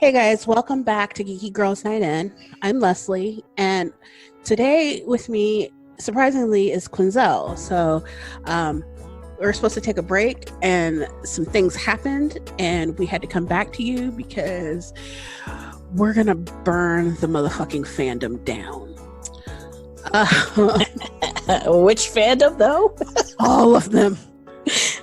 Hey guys, welcome back to Geeky Girls Night In. I'm Leslie, and today with me, surprisingly, is Quinzel. We were supposed to take a break, and some things happened, and we had to come back to you because we're gonna burn the motherfucking fandom down. Which fandom, though? All of them.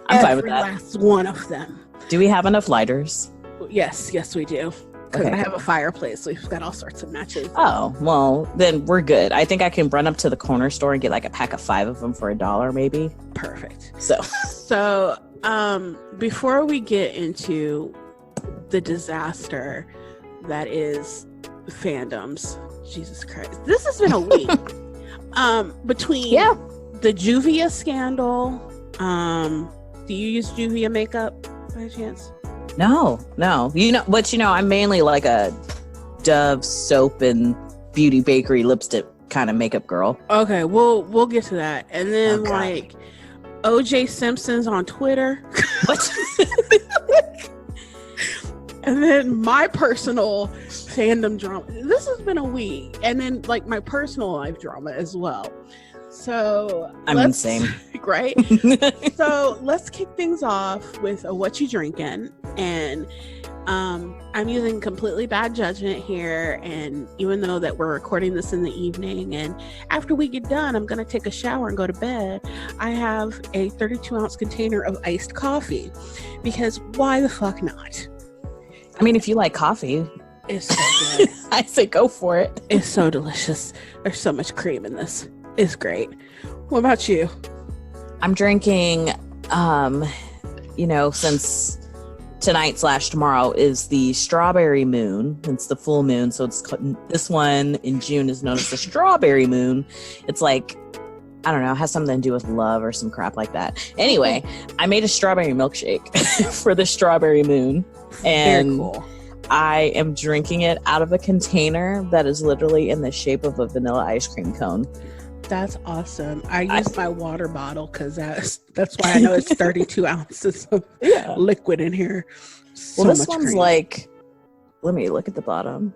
I'm fine with that. Every last one of them. Do we have enough lighters? Yes, we do. Because Okay. I have a fireplace, so we've got all sorts of matches. Oh, well, then we're good. I think I can run up to the corner store and get like a pack of 5 of them for $1, maybe. Perfect. So, Before we get into the disaster that is fandoms, Jesus Christ, this has been a week. Between the Juvia scandal, do you use Juvia makeup by chance? no. I'm mainly like a Dove soap and Beauty Bakery lipstick kind of makeup girl. Okay, we'll get to that. And then Okay. like OJ Simpson's on Twitter. What? And then my personal fandom drama. This has been a week. And then like my personal life drama as well. So I'm insane. Right? So let's kick things off with a what you drinking. And I'm using completely bad judgment here. And even though that we're recording this in the evening, and after we get done, I'm going to take a shower and go to bed. I have a 32-ounce container of iced coffee because why the fuck not? I mean, if you like coffee, It's so good. I say go for it. It's so delicious. There's so much cream in this. It's great. What about you? I'm drinking, since tonight/tomorrow is the strawberry moon. It's the full moon. So this one in June is known as the strawberry moon. It's like, I don't know, has something to do with love or some crap like that. Anyway, I made a strawberry milkshake for the strawberry moon. And Very cool. I am drinking it out of a container that is literally in the shape of a vanilla ice cream cone. That's awesome. I use my water bottle because that's why I know it's 32 ounces of liquid in here. Well, this one's cream. Like, let me look at the bottom.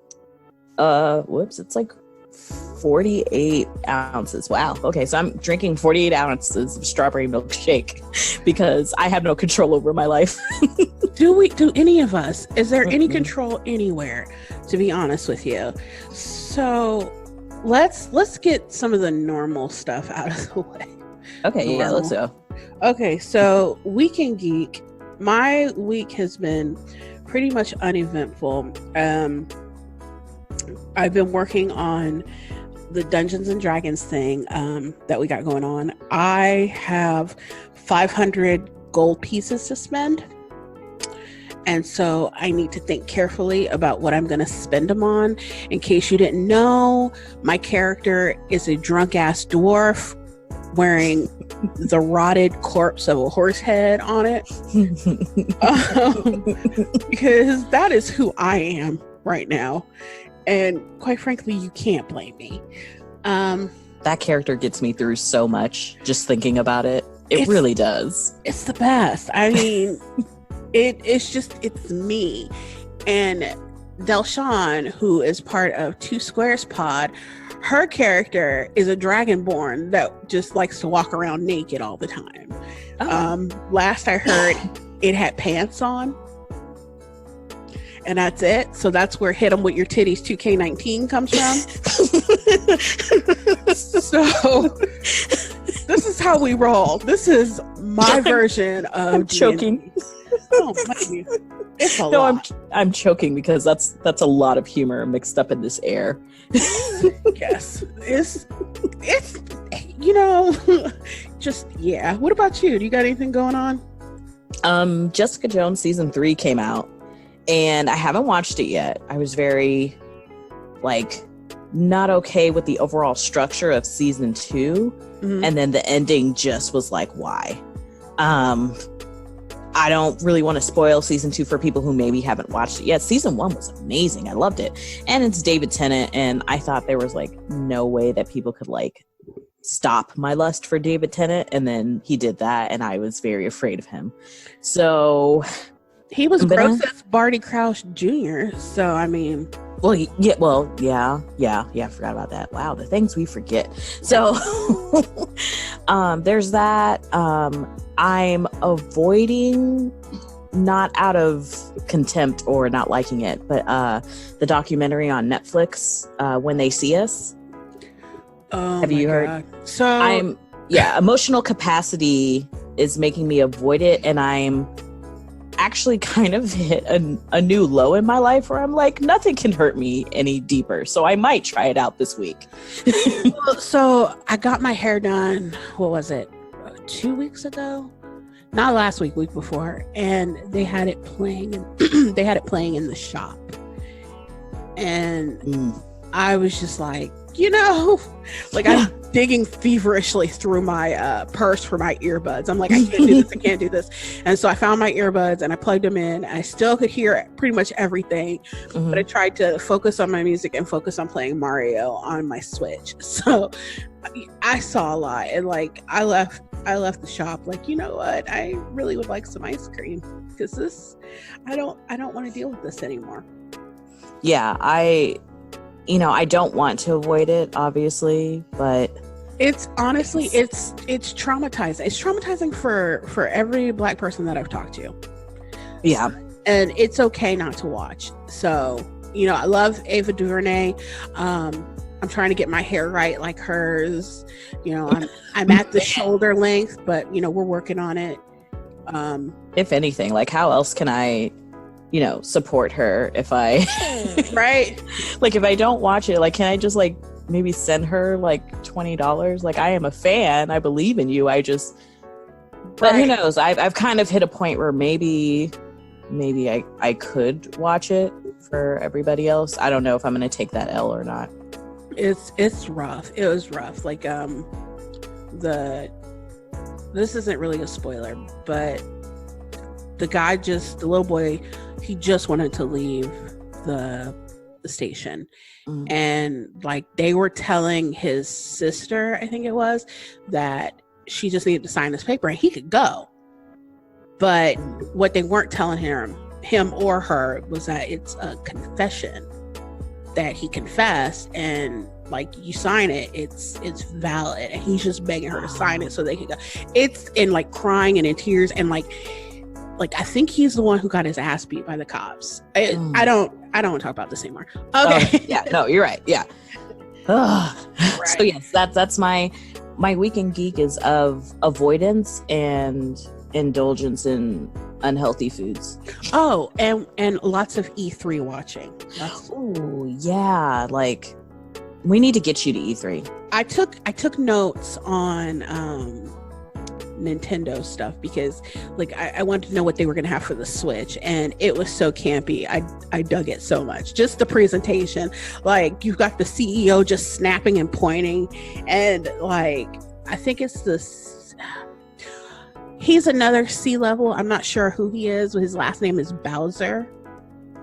It's like 48 ounces. Wow. Okay, so I'm drinking 48 ounces of strawberry milkshake because I have no control over my life. Do any of us? Is there any control anywhere, to be honest with you? So let's get some of the normal stuff out of the way. Okay, yeah, let's go. Okay, so Week in Geek. My week has been pretty much uneventful. I've been working on the Dungeons and Dragons thing that we got going on. I have 500 gold pieces to spend. And so I need to think carefully about what I'm going to spend them on. In case you didn't know, my character is a drunk ass dwarf wearing the rotted corpse of a horse head on it. Because that is who I am right now. And quite frankly, you can't blame me. That character gets me through so much just thinking about it. It really does. It's the best. I mean, it's me. And Delshawn, who is part of Two Squares Pod, her character is a dragonborn that just likes to walk around naked all the time. Last I heard, it had pants on. And that's it. So that's where Hit 'em with your titties 2K19 comes from. So this is how we roll. This is my version of I'm choking. Oh, my, it's a lot. I'm choking because that's a lot of humor mixed up in this air. Yes. It's just What about you? Do you got anything going on? Jessica Jones season 3 came out. And I haven't watched it yet. I was very, not okay with the overall structure of season 2. Mm-hmm. And then the ending just was like, why? I don't really want to spoil season 2 for people who maybe haven't watched it yet. Season 1 was amazing. I loved it. And it's David Tennant. And I thought there was no way that people could stop my lust for David Tennant. And then he did that. And I was very afraid of him. So He was I'm gonna- gross as Barty Crouch Jr. So I mean, yeah. I forgot about that. Wow, the things we forget. So, there's that. I'm avoiding, not out of contempt or not liking it, but the documentary on Netflix, When They See Us. oh Have my you heard? God. So Emotional capacity is making me avoid it, and I'm actually kind of hit a new low in my life where I'm like, nothing can hurt me any deeper, so I might try it out this week. so I got my hair done, what was it, 2 weeks ago? Not last week, week before, and they had it playing they had it playing in the shop, and I was just like, like I'm digging feverishly through my purse for my earbuds. I'm like, I can't do this, I can't do this. And so I found my earbuds and I plugged them in. I still could hear pretty much everything, but I tried to focus on my music and focus on playing Mario on my Switch. So I saw a lot, and like I left the shop like, you know what? I really would like some ice cream, because I don't want to deal with this anymore. Yeah, I don't want to avoid it, obviously, but it's honestly it's traumatizing. It's traumatizing for every Black person that I've talked to. Yeah. And it's okay not to watch. So, I love Ava DuVernay. I'm trying to get my hair right like hers. I'm at the shoulder length, but we're working on it. If anything, like, how else can I support her if I right? Like, if I don't watch it, like, can I just like maybe send her like $20? Like, I am a fan, I believe in you, but who knows? I've kind of hit a point where maybe I could watch it for everybody else. I don't know if I'm gonna take that L or not. It's rough. It was rough. Like this isn't really a spoiler, but the little boy, he just wanted to leave the station. And like they were telling his sister, I think it was, that she just needed to sign this paper and he could go. But what they weren't telling him or her was that it's a confession, that he confessed, and like you sign it, it's valid, and he's just begging her to sign it so they can go. It's in like crying and in tears, and like I think he's the one who got his ass beat by the cops. I don't want to talk about this anymore. Okay. Yeah, no, you're right. Yeah. Right. So yes, that's my weekend geek is of avoidance and indulgence in unhealthy foods. Oh, and lots of E3 watching. Oh yeah, like we need to get you to E3. I took notes on Nintendo stuff, because like I wanted to know what they were going to have for the Switch, and it was so campy. I dug it so much. Just the presentation, like you've got the CEO just snapping and pointing, and like I think it's he's another C-level. I'm not sure who he is, but his last name is Bowser.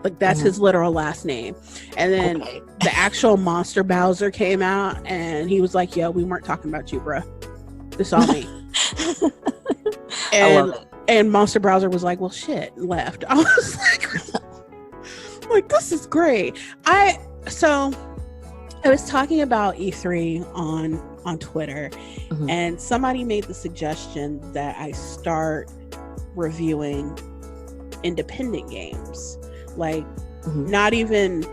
Like that's his literal last name. And then the actual Monster Bowser came out, and he was like, yo, we weren't talking about you, bruh. It's all me. I love it. And Monster Bowser was like, well, shit, and left. I was like, this is great. I was talking about E3 on Twitter, and somebody made the suggestion that I start reviewing independent games, like not even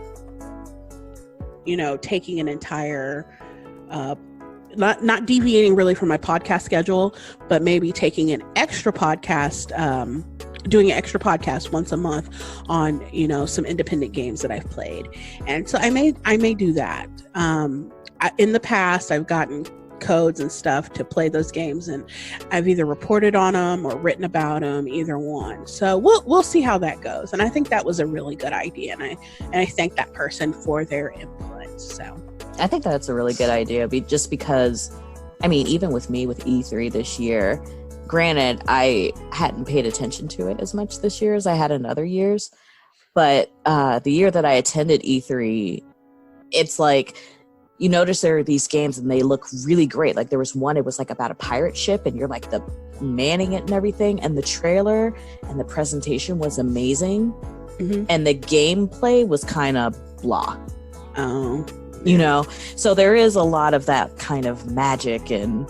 taking an entire not deviating really from my podcast schedule, but maybe taking an extra podcast, doing an extra podcast once a month on some independent games that I've played. And so I may do that. In the past, I've gotten codes and stuff to play those games, and I've either reported on them or written about them, either one. So we'll see how that goes. And I think that was a really good idea, and I thank that person for their input. So I think that's a really good idea, just because, I mean, even with me with E3 this year, granted, I hadn't paid attention to it as much this year as I had in other years, but the year that I attended E3, it's like, you notice there are these games and they look really great. Like there was one, it was like about a pirate ship and you're like the manning it and everything. And the trailer and the presentation was amazing. Mm-hmm. And the gameplay was kind of blah. Oh. You know, so there is a lot of that kind of magic and,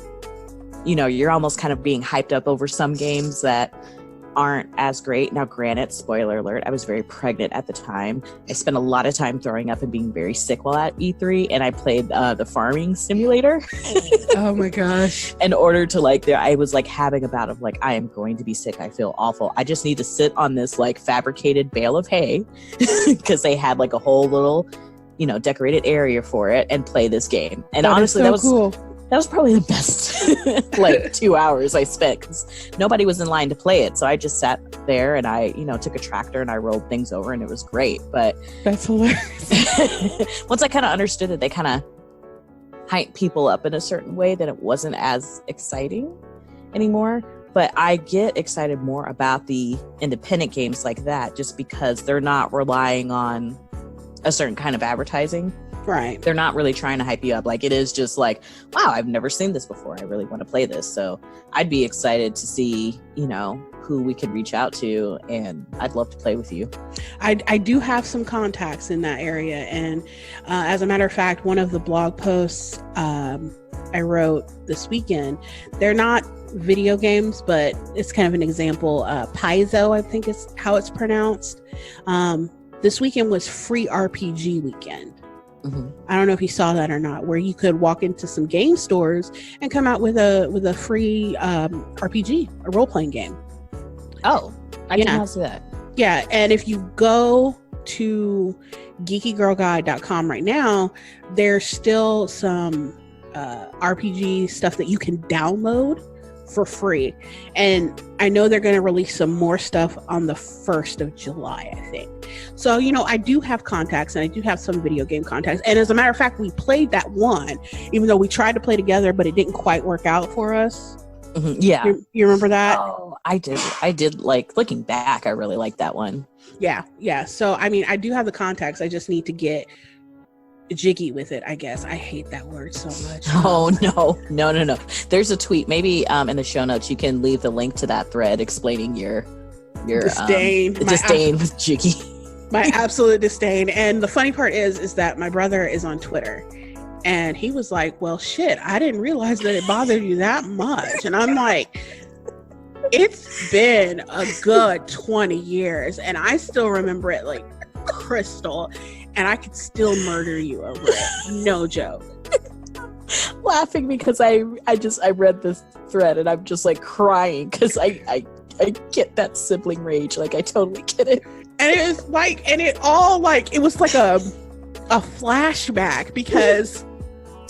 you know, you're almost kind of being hyped up over some games that aren't as great. Now, granted, spoiler alert, I was very pregnant at the time. I spent a lot of time throwing up and being very sick while at E3, and I played the farming simulator. Oh my gosh. In order to I was like having a bout of like, I am going to be sick. I feel awful. I just need to sit on this like fabricated bale of hay because they had like a whole little, you know, decorated area for it and play this game. And honestly, that was cool. That was probably the best like 2 hours I spent because nobody was in line to play it. So I just sat there and I, you know, took a tractor and I rolled things over and it was great. But that's hilarious. Once I kind of understood that they kind of hype people up in a certain way, that it wasn't as exciting anymore. But I get excited more about the independent games like that just because they're not relying on a certain kind of advertising. Right. They're not really trying to hype you up. Like it is just like, wow, I've never seen this before. I really want to play this. So I'd be excited to see, you know, who we could reach out to, and I'd love to play with you. I do have some contacts in that area. And as a matter of fact, one of the blog posts I wrote this weekend, they're not video games, but it's kind of an example. Paizo, I think is how it's pronounced. This weekend was free RPG weekend. Mm-hmm. I don't know if you saw that or not, where you could walk into some game stores and come out with a free RPG, a role-playing game. Oh, I did not see that. Yeah, and if you go to geekygirlguide.com right now, there's still some RPG stuff that you can download for free. And I know they're going to release some more stuff on the 1st of July, I think. So, you know, I do have contacts and I do have some video game contacts. And as a matter of fact, we played that one, even though we tried to play together, but it didn't quite work out for us. Mm-hmm. Yeah. You remember that? Oh, I did like looking back. I really liked that one. Yeah. Yeah. So, I mean, I do have the contacts. I just need to get jiggy with it, I guess. I hate that word so much. Oh, no. There's a tweet. Maybe in the show notes, you can leave the link to that thread explaining your disdain. Disdain with Jiggy. My absolute disdain. And the funny part is that my brother is on Twitter and he was like, well, shit, I didn't realize that it bothered you that much. And I'm like, it's been a good 20 years and I still remember it like crystal, and I could still murder you over it. No joke. Laughing because I read this thread and I'm just like crying because I get that sibling rage. Like I totally get it. And it was like, and it all like, it was like a flashback because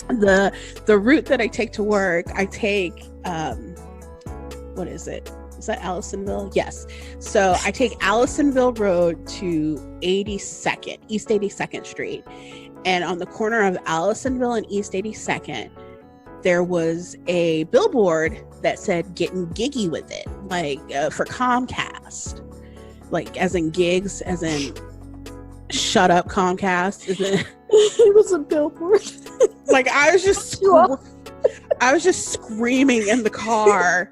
the route that I take to work, I take, what is it? Is that Allisonville? Yes. So I take Allisonville Road to 82nd, East 82nd Street. And on the corner of Allisonville and East 82nd, there was a billboard that said getting giggy with it, like for Comcast. Like as in gigs, as in shut up Comcast. It was a billboard. Like I was just screaming in the car.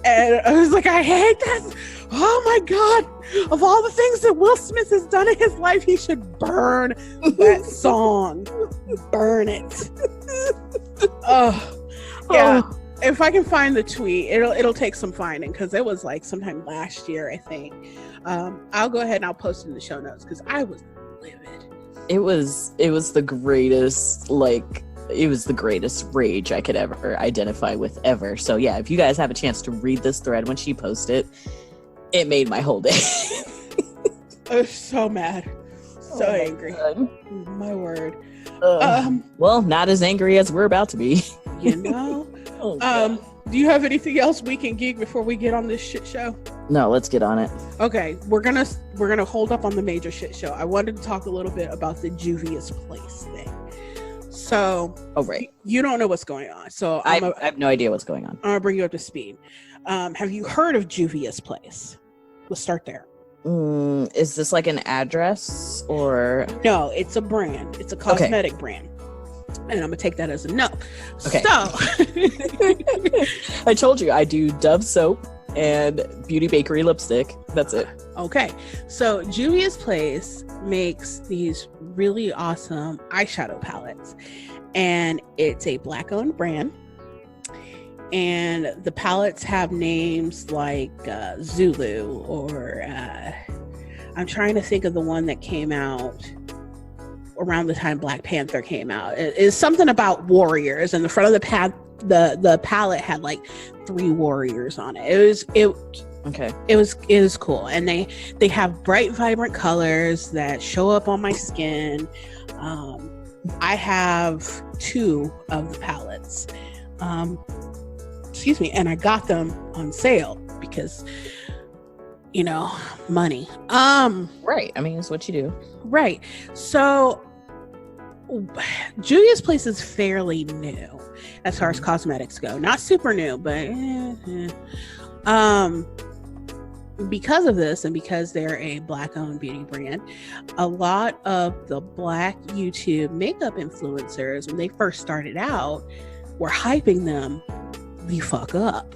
And I was like, I hate this. Oh my God. Of all the things that Will Smith has done in his life, he should burn that song. Burn it. Oh, yeah. Oh. If I can find the tweet, it'll take some finding because it was like sometime last year, I think. I'll go ahead and I'll post it in the show notes because I was livid. It was the greatest, like, it was the greatest rage I could ever identify with ever. So yeah, if you guys have a chance to read this thread when she posted it made my whole day. I was so mad, so angry. My word. Well, not as angry as we're about to be. You know. Do you have anything else we can geek before we get on this shit show? No, let's get on it. Okay, we're gonna hold up on the major shit show. I wanted to talk a little bit about the Juvia's Place thing. So, right. You don't know what's going on. So I have no idea what's going on. I'm gonna bring you up to speed. Have you heard of Juvia's Place? Let's start there. Is this like an address or? No, it's a brand. It's a cosmetic brand. And I'm gonna take that as a no. Okay. So I told you I do Dove soap and Beauty Bakery lipstick. That's it. okay. So Juvia's Place makes these really awesome eyeshadow palettes. And it's a Black-owned brand. And the palettes have names like Zulu, or I'm trying to think of the one that came out around the time Black Panther came out. It's something about warriors, and the front of the palette had like 3 warriors on it. It was cool, and they have bright, vibrant colors that show up on my skin. I have 2 of the palettes. Excuse me, and I got them on sale because, you know, money. Right. I mean, it's what you do. Right. So Juvia's Place is fairly new as far as cosmetics go. Not super new, but because of this, and because they're a Black-owned beauty brand, a lot of the Black YouTube makeup influencers, when they first started out, were hyping them the fuck up.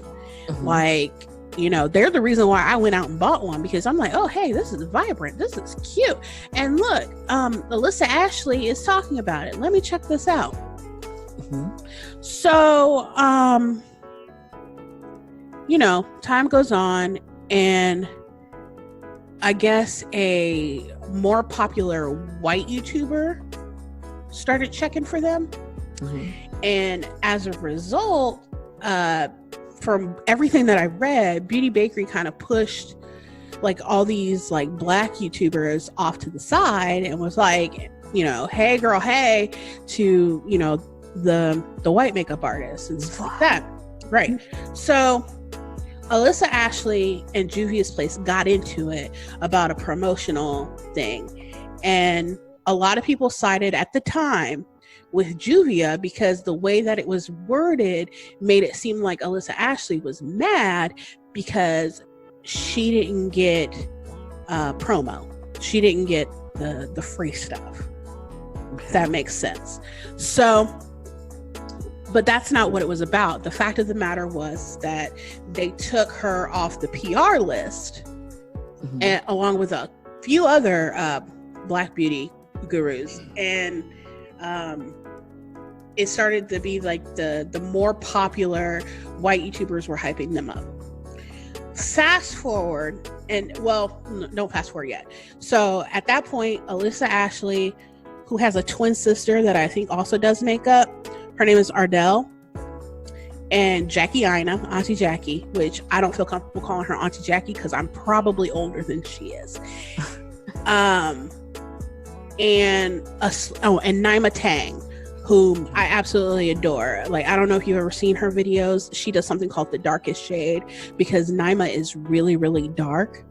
Like, you know, they're the reason why I went out and bought one, because I'm like, oh, hey, this is vibrant, this is cute, and look, Alyssa Ashley is talking about it, let me check this out. So you know, time goes on, and I guess a more popular white YouTuber started checking for them. And as a result, from everything that I read, Beauty Bakery kind of pushed like all these like Black YouTubers off to the side and was like, you know, hey girl, hey, to, you know, the white makeup artists and stuff like that. Right. So Alyssa Ashley and Juvia's Place got into it about a promotional thing. And a lot of people sided at the time with Juvia because the way that it was worded made it seem like Alyssa Ashley was mad because she didn't get promo. She didn't get the free stuff. If that makes sense. So, but that's not what it was about. The fact of the matter was that they took her off the PR list, and along with a few other Black beauty gurus, and it started to be like the more popular white YouTubers were hyping them up. Fast forward, and well, don't fast forward yet. So at that point, Alyssa Ashley, who has a twin sister that I think also does makeup, her name is Ardell, and Jackie Ina, Auntie Jackie, which I don't feel comfortable calling her Auntie Jackie because I'm probably older than she is. And Naima Tang, whom I absolutely adore. Like, I don't know if you've ever seen her videos. She does something called the darkest shade because Naima is really, really dark.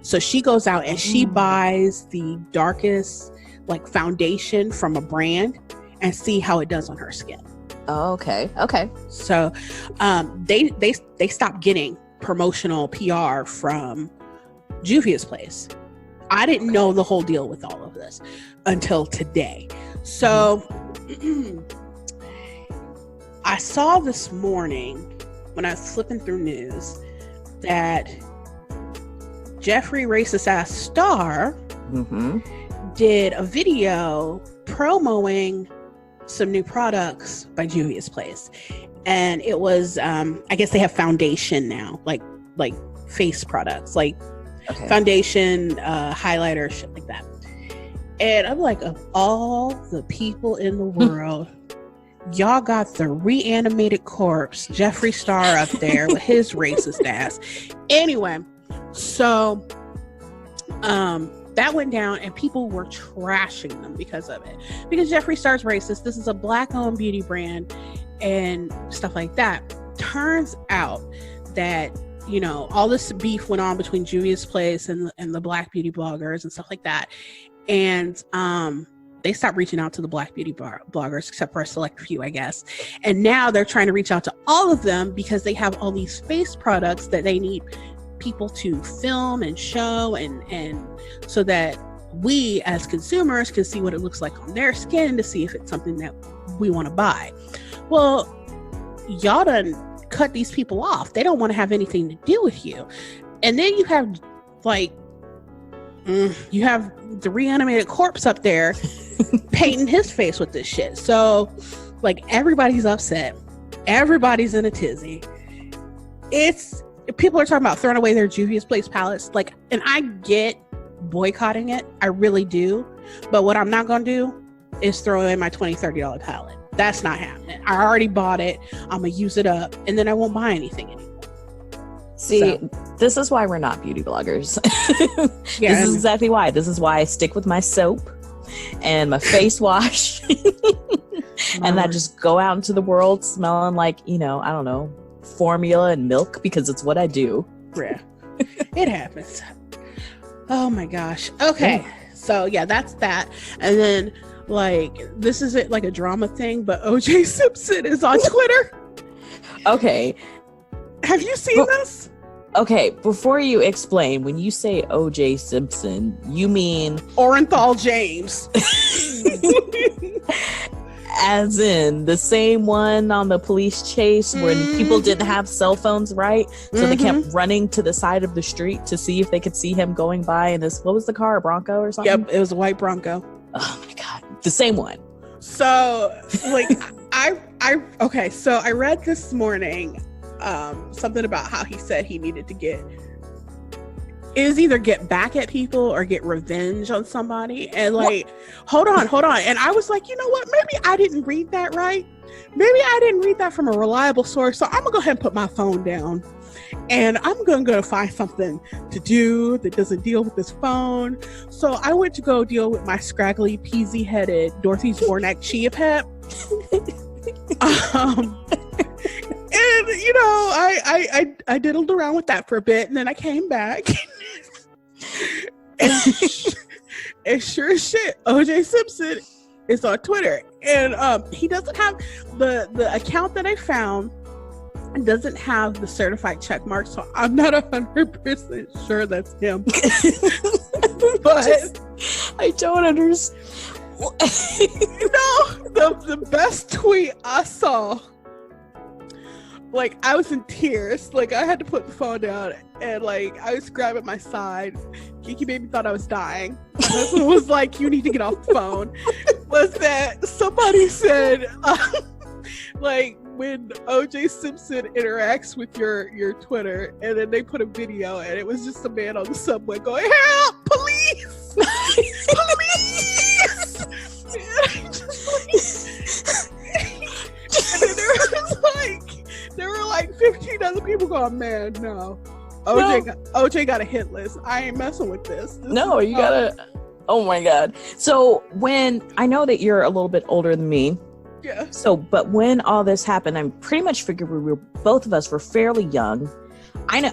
So she goes out and she buys the darkest like foundation from a brand and see how it does on her skin. Oh, okay. So they stopped getting promotional PR from Juvia's Place. I didn't know the whole deal with all of this until today. So I saw this morning when I was flipping through news that Jeffree Racist Ass Star did a video promoting some new products by Juvia's Place. And it was, I guess they have foundation now, like face products, like foundation, highlighter, shit like that. And I'm like, of all the people in the world, y'all got the reanimated corpse, Jeffree Star, up there with his racist ass. Anyway, so that went down and people were trashing them because of it. Because Jeffree Star's racist. This is a Black-owned beauty brand and stuff like that. Turns out that, you know, all this beef went on between Juvia's Place and the Black beauty bloggers and stuff like that. And they stopped reaching out to the Black beauty bloggers, except for a select few, I guess. And now they're trying to reach out to all of them because they have all these face products that they need people to film and show, and so that we as consumers can see what it looks like on their skin to see if it's something that we want to buy. Well, y'all done cut these people off. They don't want to have anything to do with you. And then you have like, you have the reanimated corpse up there painting his face with this shit. So like everybody's upset. Everybody's in a tizzy. People are talking about throwing away their Juvia's Place palettes. Like, and I get boycotting it. I really do. But what I'm not going to do is throw away my $20, $30 palette. That's not happening. I already bought it. I'm going to use it up and then I won't buy anything anymore. See, this is why we're not beauty bloggers. Yeah, this is exactly why. This is why I stick with my soap and my face wash. And I just go out into the world smelling like, I don't know, formula and milk, because it's what I do. Yeah, it happens. Oh my gosh. Okay. So yeah, that's that. And then like, this isn't like a drama thing, but OJ Simpson is on Twitter. Okay. Have you seen this? Okay, before you explain, when you say OJ Simpson, you mean Orenthal James. As in the same one on the police chase when people didn't have cell phones, right? So they kept running to the side of the street to see if they could see him going by in this, what was the car, a Bronco or something? Yep, it was a white Bronco. Oh my God, the same one. So like, so I read this morning something about how he said he needed to get back at people or get revenge on somebody. And like, hold on. And I was like, you know what? Maybe I didn't read that right. Maybe I didn't read that from a reliable source. So I'm gonna go ahead and put my phone down and I'm gonna go find something to do that doesn't deal with this phone. So I went to go deal with my scraggly, peasy headed Dorothy Zbornak Chia Pet. And I diddled around with that for a bit, and then I came back, and sure as shit, OJ Simpson is on Twitter, and he doesn't have the account that I found doesn't have the certified check mark, so I'm not 100% sure that's him. But I don't understand. The best tweet I saw. Like, I was in tears. Like, I had to put the phone down and, like, I was grabbing my side. Kiki Baby thought I was dying. My husband was like, you need to get off the phone. Was that somebody said, like, when OJ Simpson interacts with your Twitter, and then they put a video, and it was just a man on the subway going, help! Police! Police! And then there were like 15 other people going, man, no. OJ got a hit list. I ain't messing with this. You gotta. Oh my God. So when I know that you're a little bit older than me. Yeah. So, but when all this happened, I'm pretty much figured both of us were fairly young. I know.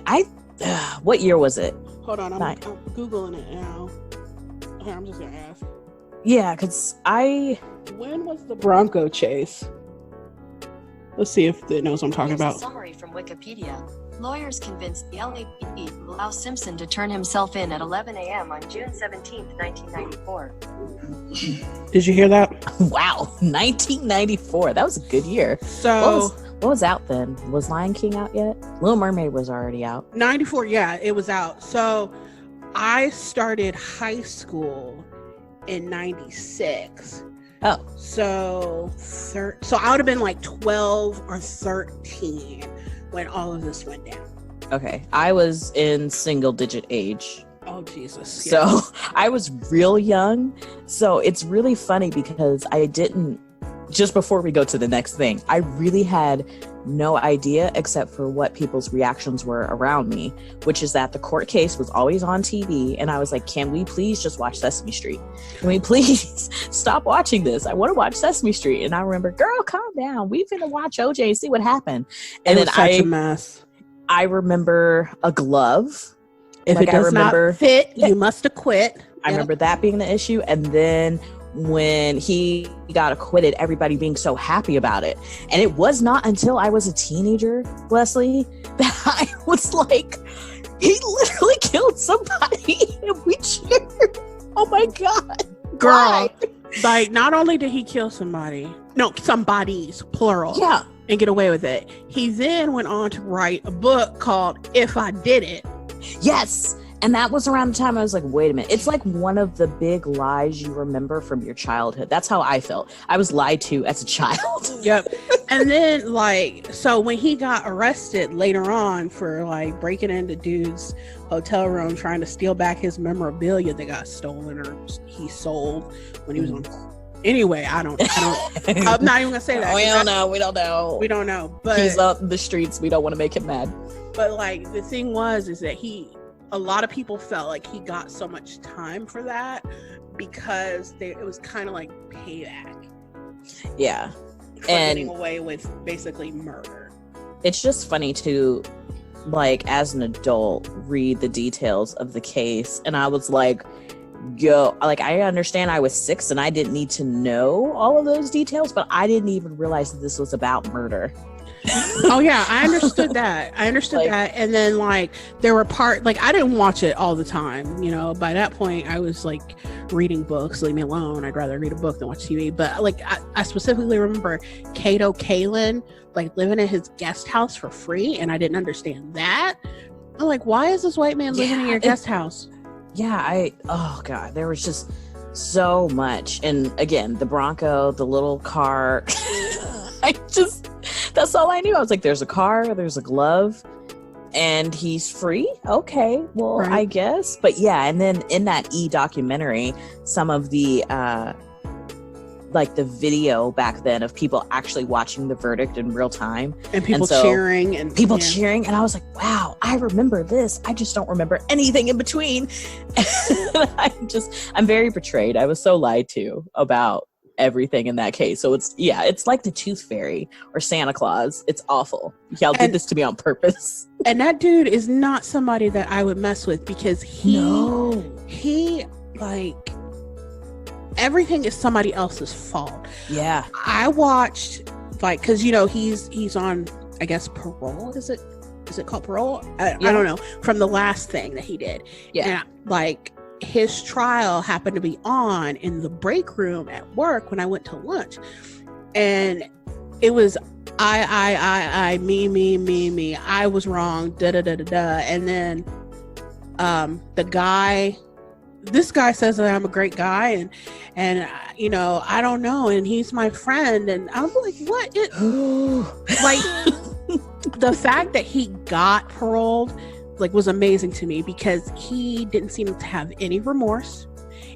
What year was it? Hold on, I'm Googling it now. Here, I'm just gonna ask. Yeah, because when was the Bronco chase? Let's see if it knows what I'm talking about. Summary from Wikipedia. Lawyers convinced the LAPD to allow Simpson to turn himself in at 11 a.m. on June 17, 1994. Did you hear that? Wow, 1994. That was a good year. So what was out then? Was Lion King out yet? Little Mermaid was already out. 94, yeah, it was out. So I started high school in 96. Oh. So I would have been like 12 or 13 when all of this went down. Okay. I was in single digit age. Oh, Jesus. So yes. I was real young. So it's really funny because just before we go to the next thing, I really had no idea except for what people's reactions were around me, which is that the court case was always on TV. And I was like, can we please just watch Sesame Street? Can we please stop watching this? I want to watch Sesame Street. And I remember, girl, calm down. We're going to watch OJ and see what happened. And then such a mess. I remember a glove. If it does not fit, you must acquit. I remember that being the issue. And then when he got acquitted, everybody being so happy about it. And it was not until I was a teenager, Leslie, that I was like, he literally killed somebody and we cheered. Oh my God. Girl, Like, not only did he kill somebodies, plural, Yeah. and get away with it, he then went on to write a book called If I Did It. Yes. And that was around the time I was like, wait a minute. It's like one of the big lies you remember from your childhood. That's how I felt. I was lied to as a child. Yep. And then, like, so when he got arrested later on for, like, breaking into dude's hotel room, trying to steal back his memorabilia that got stolen or he sold when he was on. Anyway, I don't, I'm not even gonna say that. We don't know. But he's out in the streets. We don't want to make him mad. But, like, the thing is that a lot of people felt like he got so much time for that because it was kind of like payback. Yeah. For getting away with basically murder. It's just funny to, like, as an adult, read the details of the case. And I was like, I understand I was 6 and I didn't need to know all of those details, but I didn't even realize that this was about murder. Oh yeah, I understood that. And then, like, there were I didn't watch it all the time, you know. By that point I was like reading books. Leave me alone. I'd rather read a book than watch TV. But, like, I specifically remember Kato Kalin, like, living in his guest house for free, and I didn't understand that. I'm like, why is this white man living in your guest house? Yeah, oh god, there was just so much. And again, the Bronco, the little car. That's all I knew. I was like, there's a car, there's a glove, and he's free. Okay, well, right. I guess. But yeah, and then in that documentary, some of the like the video back then of people actually watching the verdict in real time, and people cheering, and I was like, wow, I remember this. I just don't remember anything in between. I'm very betrayed. I was so lied to about everything in that case. So it's like the Tooth Fairy or Santa Claus. It's awful. Y'all did this to me on purpose. And that dude is not somebody that I would mess with because he like, everything is somebody else's fault. Yeah. I watched, like, because, you know, he's on, I guess, parole. Is it called parole? I don't know. From the last thing that he did. Yeah. And, like, his trial happened to be on in the break room at work when I went to lunch, and it was I me I was wrong, and then this guy says that I'm a great guy, and you know, I don't know, and he's my friend, and I was like, what? Like, the fact that he got paroled, like, was amazing to me because he didn't seem to have any remorse.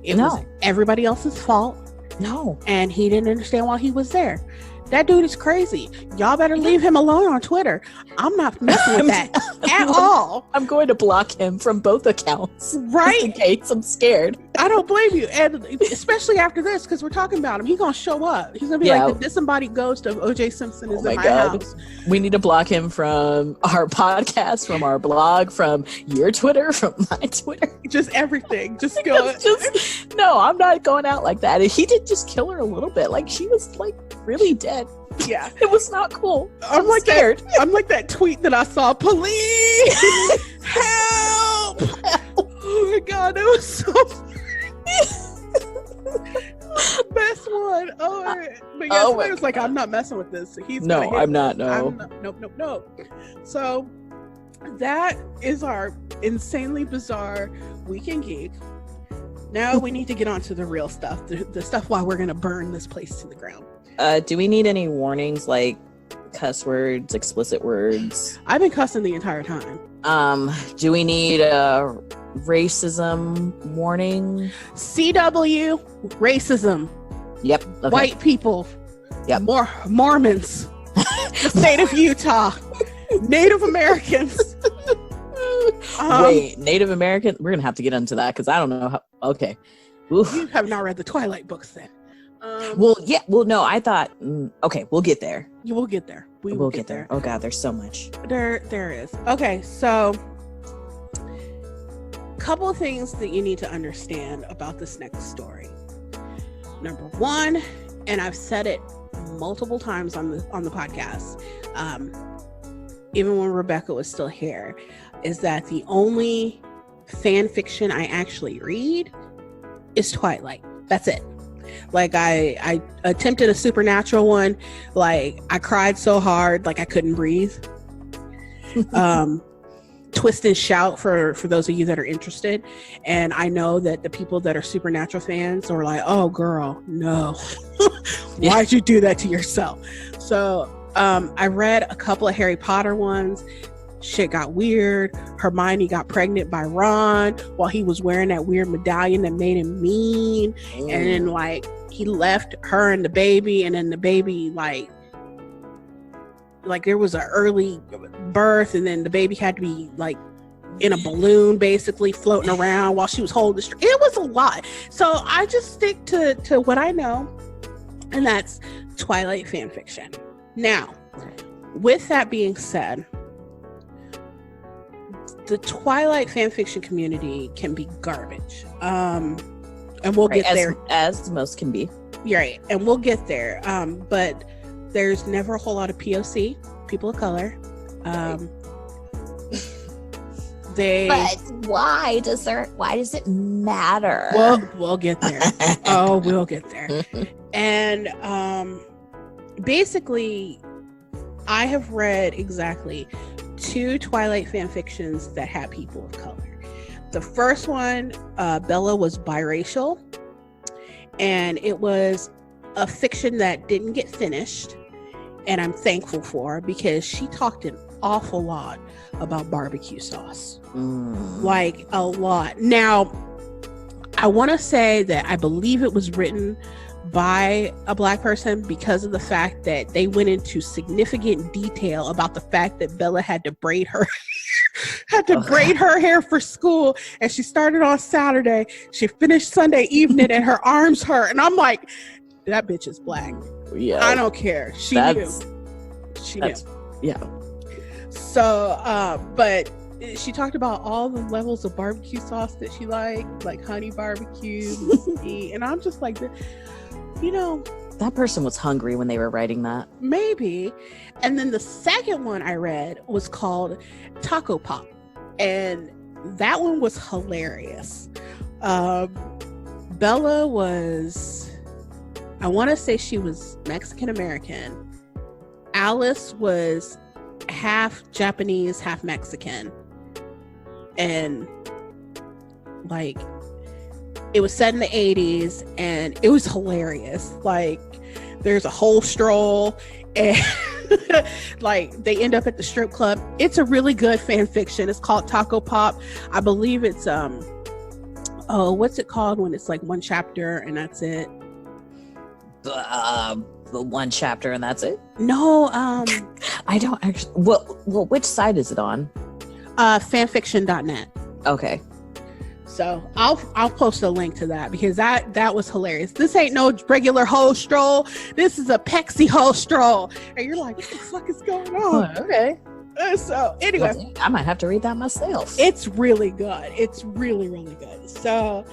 It was everybody else's fault. No. And he didn't understand why he was there. That dude is crazy. Y'all better leave him alone on Twitter. I'm not messing with that at all. I'm going to block him from both accounts. Right? Just in case. I'm scared. I don't blame you. And especially after this, because we're talking about him. He's going to show up. He's going to be like the disembodied ghost of O.J. Simpson is in my house. We need to block him from our podcast, from our blog, from your Twitter, from my Twitter. Just everything. Just go. No, I'm not going out like that. And he did just kill her a little bit. Like, she was, like, really dead. Yeah. It was not cool. I'm like scared. I'm like that tweet that I saw. Police! Help! Oh my god, it was so best one. But yeah, somebody was like, I'm not messing with this. I'm not. Nope. So that is our insanely bizarre Weekend Geek. Now we need to get on to the real stuff, the stuff why we're gonna burn this place to the ground. Do we need any warnings, like cuss words, explicit words? I've been cussing the entire time. Do we need a racism warning? CW, racism. Yep. Okay. White people. Yep. Mormons. The state of Utah. Native Americans. Wait, Native American? We're gonna have to get into that because I don't know how. Okay. Oof. You have not read the Twilight books then. No, I thought, okay, we'll get there. You will get there. We will get there. Oh God, there's so much. There is. Okay, so couple of things that you need to understand about this next story. Number one, and I've said it multiple times on the podcast, even when Rebecca was still here, is that the only fan fiction I actually read is Twilight. That's it. Like I attempted a supernatural one. Like I cried so hard, like I couldn't breathe. Twist and Shout for those of you that are interested. And I know that the people that are supernatural fans are like, oh girl, no. Why'd you do that to yourself? So I read a couple of Harry Potter ones. Shit got weird. Hermione got pregnant by Ron while he was wearing that weird medallion that made him mean. And then like he left her and the baby, and then the baby like there was an early birth, and then the baby had to be like in a balloon basically floating around while she was holding the string. It was a lot. So I just stick to what I know, and that's Twilight fan fiction. Now, with that being said, the Twilight fanfiction community can be garbage. And we'll get there. As most can be. You're right. And we'll get there. But there's never a whole lot of POC, people of color. But why does it matter? We'll get there. We'll get there. And basically, I have read exactly 2 Twilight fan fictions that had people of color. The first one, Bella was biracial, and it was a fiction that didn't get finished, and I'm thankful for, because she talked an awful lot about barbecue sauce. Like a lot. Now, I want to say that I believe it was written by a Black person, because of the fact that they went into significant detail about the fact that Bella had to braid her braid her hair for school, and she started on Saturday, she finished Sunday evening, and her arms hurt. And I'm like, that bitch is Black. Yeah, I don't care. She knew. Yeah. So but she talked about all the levels of barbecue sauce that she liked, like honey barbecue, and I'm just like, that person was hungry when they were writing that. Maybe. And then the second one I read was called Taco Pop, and that one was hilarious. Bella was, I want to say she was Mexican American. Alice was half Japanese, half Mexican. And like, it was set in the 80s, and it was hilarious. Like, there's a whole stroll, and like they end up at the strip club. It's a really good fan fiction. It's called Taco Pop. I believe it's what's it called when it's like one chapter and that's it? The one chapter and that's it? No, I don't actually. Well, which site is it on? Fanfiction.net. Okay. So I'll post a link to that, because that was hilarious. This ain't no regular hoe stroll. This is a Pexi hoe stroll. And you're like, what the fuck is going on? Okay. So anyway, I might have to read that myself. It's really good. It's really, really good. So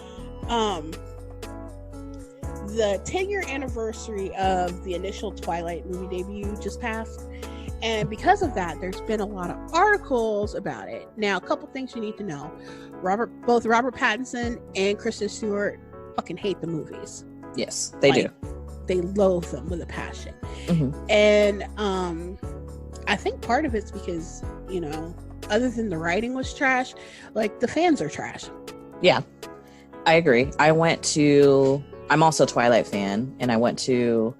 the 10-year anniversary of the initial Twilight movie debut just passed. And because of that, there's been a lot of articles about it. Now, a couple things you need to know. Both Robert Pattinson and Kristen Stewart fucking hate the movies. Yes, they do. They loathe them with a passion. Mm-hmm. And I think part of it's because, other than the writing was trash, like the fans are trash. Yeah, I agree. I'm also a Twilight fan, and I went to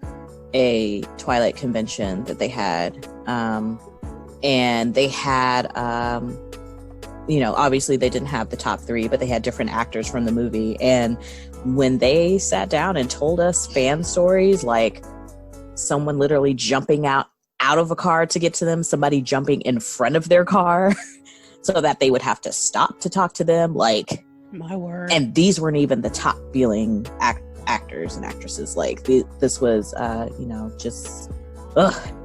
a Twilight convention that they had. And they had, obviously they didn't have the top 3, but they had different actors from the movie. And when they sat down and told us fan stories, like someone literally jumping out of a car to get to them, somebody jumping in front of their car so that they would have to stop to talk to them, like, my word. And these weren't even the top billing actors and actresses. Like this was,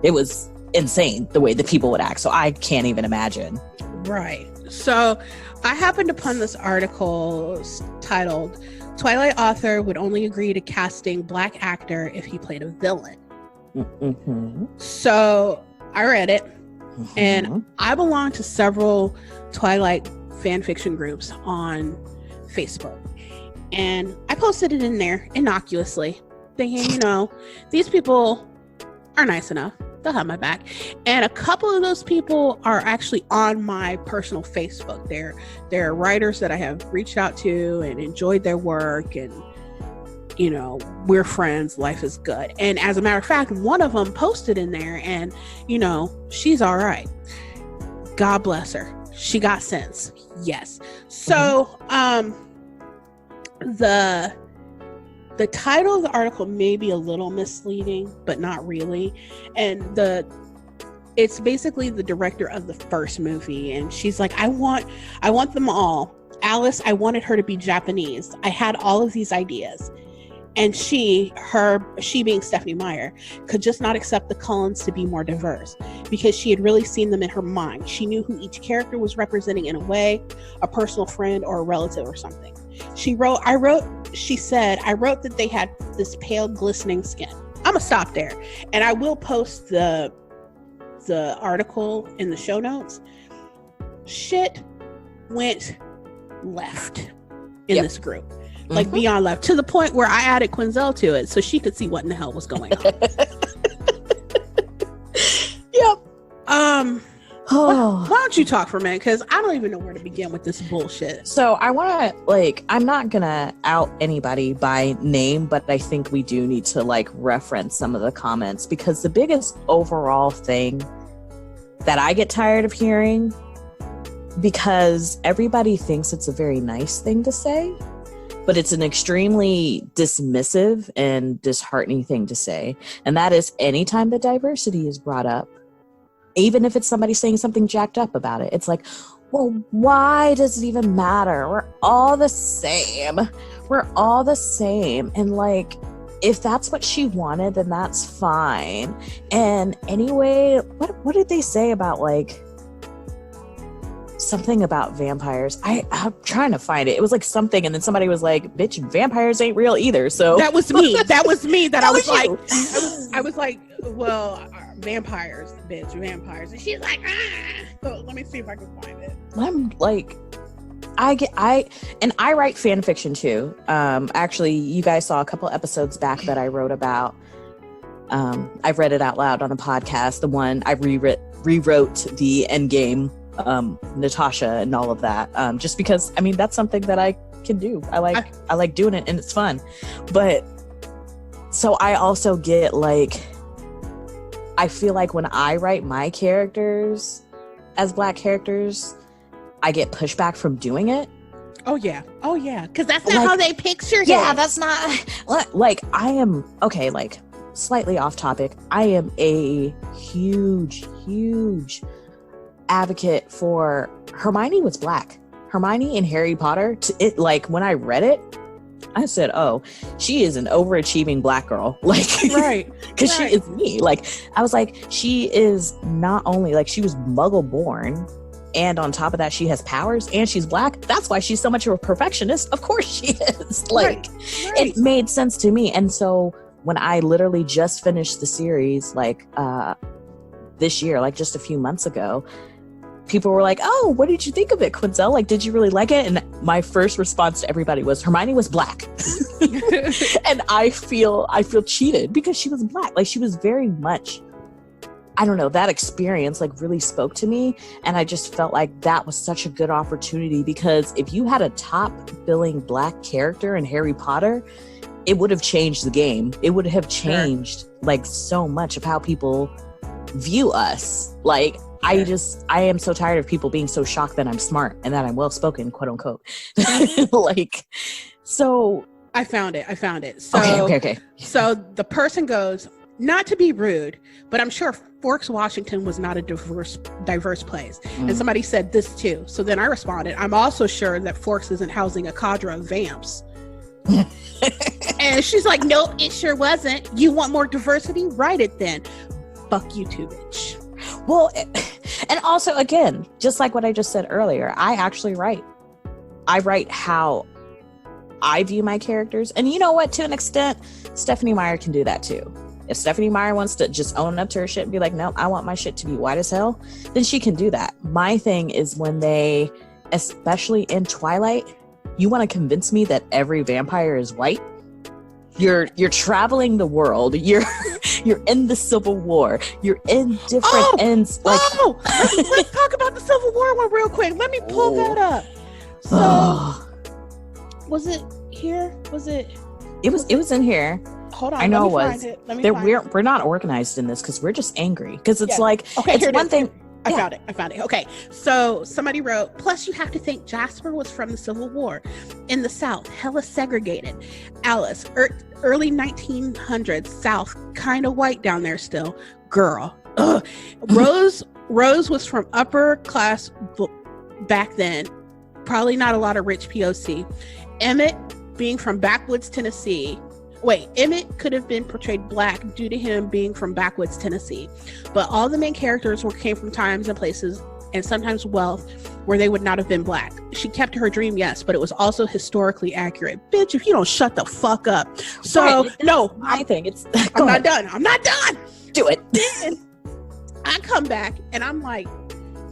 it was insane the way that people would act. So I can't even imagine. Right. So I happened upon this article titled Twilight author would only agree to casting Black actor if he played a villain. Mm-hmm. So I read it, mm-hmm. and I belong to several Twilight fan fiction groups on Facebook, and I posted it in there innocuously, thinking, these people are nice enough. They'll have my back. And a couple of those people are actually on my personal Facebook. They're writers that I have reached out to and enjoyed their work, and we're friends. Life is good. And as a matter of fact, one of them posted in there, and she's all right. God bless her. She got sense. Yes. So the title of the article may be a little misleading, but not really. And it's basically the director of the first movie, and she's like, I want them all. Alice, I wanted her to be Japanese. I had all of these ideas. And she being Stephanie Meyer, could just not accept the Cullens to be more diverse, because she had really seen them in her mind. She knew who each character was representing in a way, a personal friend or a relative or something. She said, I wrote that they had this pale, glistening skin. I'm gonna stop there. And I will post the article in the show notes. Shit went left in this group. Like beyond left, to the point where I added Quinzel to it so she could see what in the hell was going on. Yep. Why don't you talk for a minute? Because I don't even know where to begin with this bullshit. So I want to, I'm not going to out anybody by name, but I think we do need to, reference some of the comments, because the biggest overall thing that I get tired of hearing, because everybody thinks it's a very nice thing to say, but it's an extremely dismissive and disheartening thing to say. And that is, anytime the diversity is brought up, even if it's somebody saying something jacked up about it, it's like, well, why does it even matter? We're all the same. We're all the same. And if that's what she wanted, then that's fine. And anyway, what did they say about something about vampires? I'm trying to find it. It was something, and then somebody was like, bitch, vampires ain't real either. So that was me. That was me. That I was like, you. I was like, well, vampires, bitch, vampires. And she's like, So let me see if I can find it. I'm I write fan fiction too. Actually, you guys saw a couple episodes back that I wrote about. I've read it out loud on a podcast. The one I rewrote the Endgame, Natasha and all of that. Just because, that's something that I can do. I like doing it, and it's fun. But so I also get I feel like when I write my characters as Black characters, I get pushback from doing it. Oh yeah, because that's not how they picture it. Yeah, that's not I am slightly off topic. I am a huge advocate for Hermione was Black. Hermione in Harry Potter. When I read it, I said, "Oh, she is an overachieving Black girl." Right, because she is me. I was like, she is not only she was Muggle born, and on top of that, she has powers, and she's Black. That's why she's so much of a perfectionist. Of course, she is. Right. It made sense to me, and so when I literally just finished the series, this year, just a few months ago, people were like, "Oh, what did you think of it, Quinzel? Did you really like it?" And my first response to everybody was, Hermione was Black. And I feel cheated because she was Black. She was very much, I don't know, that experience really spoke to me. And I just felt like that was such a good opportunity, because if you had a top billing Black character in Harry Potter, it would have changed the game. It would have changed so much of how people view us. I am so tired of people being so shocked that I'm smart and that I'm well-spoken, quote unquote. So I found it. So, okay. So the person goes, not to be rude, but I'm sure Forks, Washington was not a diverse place. And somebody said this too. So then I responded, I'm also sure that Forks isn't housing a cadre of vamps. And she's like, nope, it sure wasn't. You want more diversity? Write it then. Fuck you too, bitch. Well, and also, again, just like what I just said earlier, I write how I view my characters. And you know what? To an extent, Stephanie Meyer can do that too. If Stephanie Meyer wants to just own up to her shit and be like, no, I want my shit to be white as hell, then she can do that. My thing is when they, especially in Twilight, you want to convince me that every vampire is white? You're traveling the world. You're in the Civil War. You're in different ends. Like, let's talk about the Civil War one real quick. Let me pull that up. So, was it here? Was it? It was in here. Hold on. I know it was. We're not organized in this because we're just angry. Because it's like, okay, it's one thing. I found it. Okay. So somebody wrote, plus you have to think Jasper was from the Civil War in the South, hella segregated. Alice, early 1900s South, kind of white down there still. Girl. Ugh. Rose was from upper class back then. Probably not a lot of rich POC. Emmett being from backwoods Tennessee. Emmett could have been portrayed black due to him being from backwoods Tennessee, but all the main characters came from times and places and sometimes wealth where they would not have been black. She kept her dream, yes, but it was also historically accurate. Bitch, if you don't shut the fuck up. So, no. I think it's... I'm not done. Do it. Then I come back and I'm like,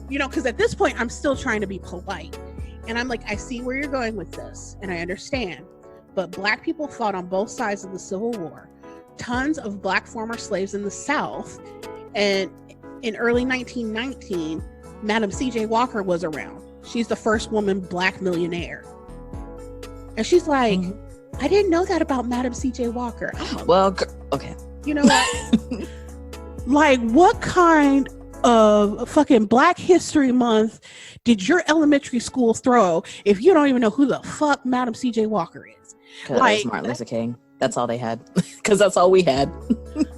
because at this point I'm still trying to be polite. And I'm like, I see where you're going with this and I understand. But black people fought on both sides of the Civil War. Tons of black former slaves in the South. And in early 1919, Madam C.J. Walker was around. She's the first woman black millionaire. And she's like, I didn't know that about Madam C.J. Walker. Well, okay. You know what? Like, what kind of fucking Black History Month did your elementary school throw if you don't even know who the fuck Madam C.J. Walker is? Like Martin Luther King. That's all they had. Because that's all we had.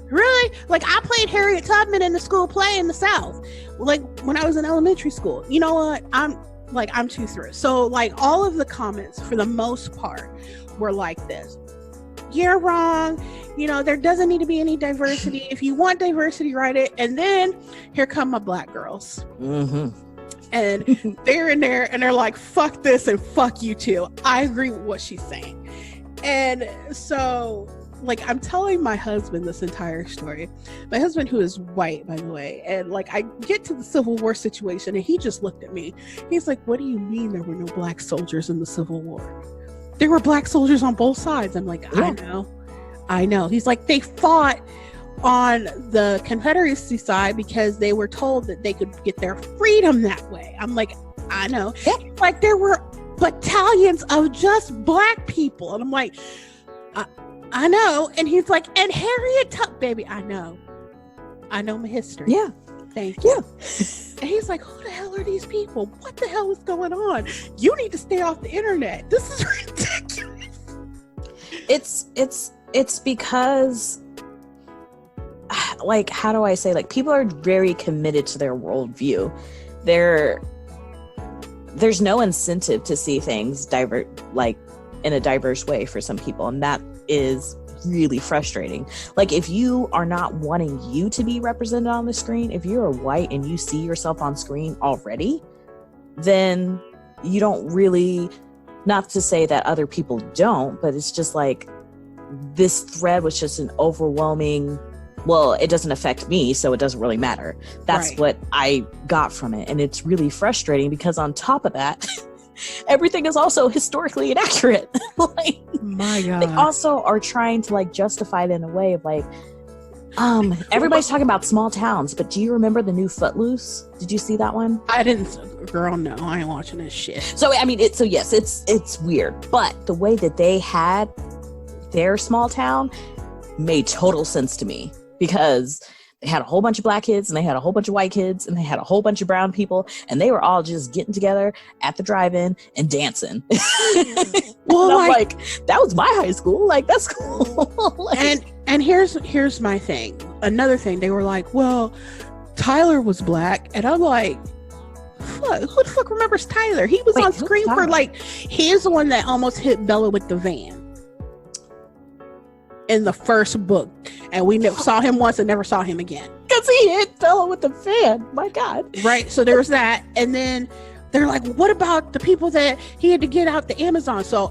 Really? Like, I played Harriet Tubman in the school play in the South. Like, when I was in elementary school. You know what? I'm too through. So, like, all of the comments, for the most part, were like this. You're wrong. There doesn't need to be any diversity. If you want diversity, write it. And then, here come my black girls. Mm-hmm. And they're in there, and they're like, fuck this and fuck you too. I agree with what she's saying. And so, like, I'm telling my husband this entire story. My husband, who is white, by the way. And, like, I get to the Civil War situation, and he just looked at me. He's like, what do you mean there were no black soldiers in the Civil War? There were black soldiers on both sides. I'm like, I know. He's like, they fought on the Confederacy side because they were told that they could get their freedom that way. I'm like, I know. Yeah. Like, there were battalions of just black people. And I'm like, I know. And he's like, and Harriet Tubman, baby, I know my history. Yeah. Thank you. Yeah. And he's like, who the hell are these people? What the hell is going on? You need to stay off the internet. This is ridiculous. It's because, like, how do I say, like, people are very committed to their worldview. There's no incentive to see things in a diverse way for some people, and that is really frustrating. Like, if you are not wanting you to be represented on the screen, if you're white and you see yourself on screen already, then you don't really, not to say that other people don't, but it's just like, this thread was just an overwhelming, well, it doesn't affect me, so it doesn't really matter. That's right. What I got from it. And it's really frustrating because on top of that, everything is also historically inaccurate. Like, my God. They also are trying to, like, justify it in a way of, like, everybody's talking about small towns, but do you remember the new Footloose? Did you see that one? I didn't. Girl, no, I ain't watching this shit. So, I mean, yes, it's weird, but the way that they had their small town made total sense to me. Because they had a whole bunch of black kids and they had a whole bunch of white kids and they had a whole bunch of brown people and they were all just getting together at the drive-in and dancing. Well, I'm like, that was my high school. Like, that's cool. Like, and here's my thing. Another thing, they were like, well, Tyler was black. And I'm like, fuck, who the fuck remembers Tyler? He was on screen for, like, he's the one that almost hit Bella with the van in the first book, and we saw him once and never saw him again because he hit Bella with the fan. My God. Right. So there was that, and then they're like, what about the people that he had to get out the Amazon? So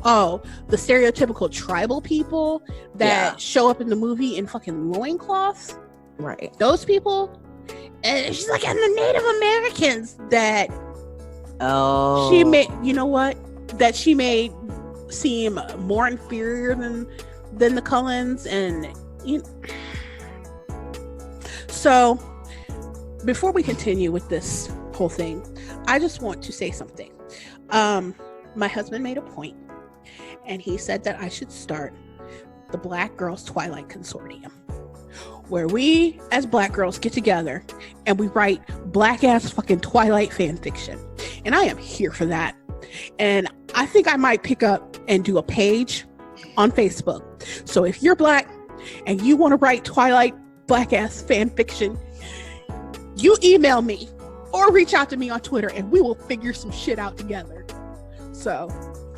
the stereotypical tribal people that show up in the movie in fucking loincloths, right? Those people. And she's like, and the Native Americans that she made, that she made seem more inferior than than the Cullens, and so before we continue with this whole thing, I just want to say something. My husband made a point, and he said that I should start the Black Girls Twilight Consortium, where we as Black girls get together and we write black ass fucking Twilight fan fiction. And I am here for that. And I think I might pick up and do a page on Facebook. So if you're Black and you want to write Twilight black ass fan fiction, you email me or reach out to me on Twitter and we will figure some shit out together. So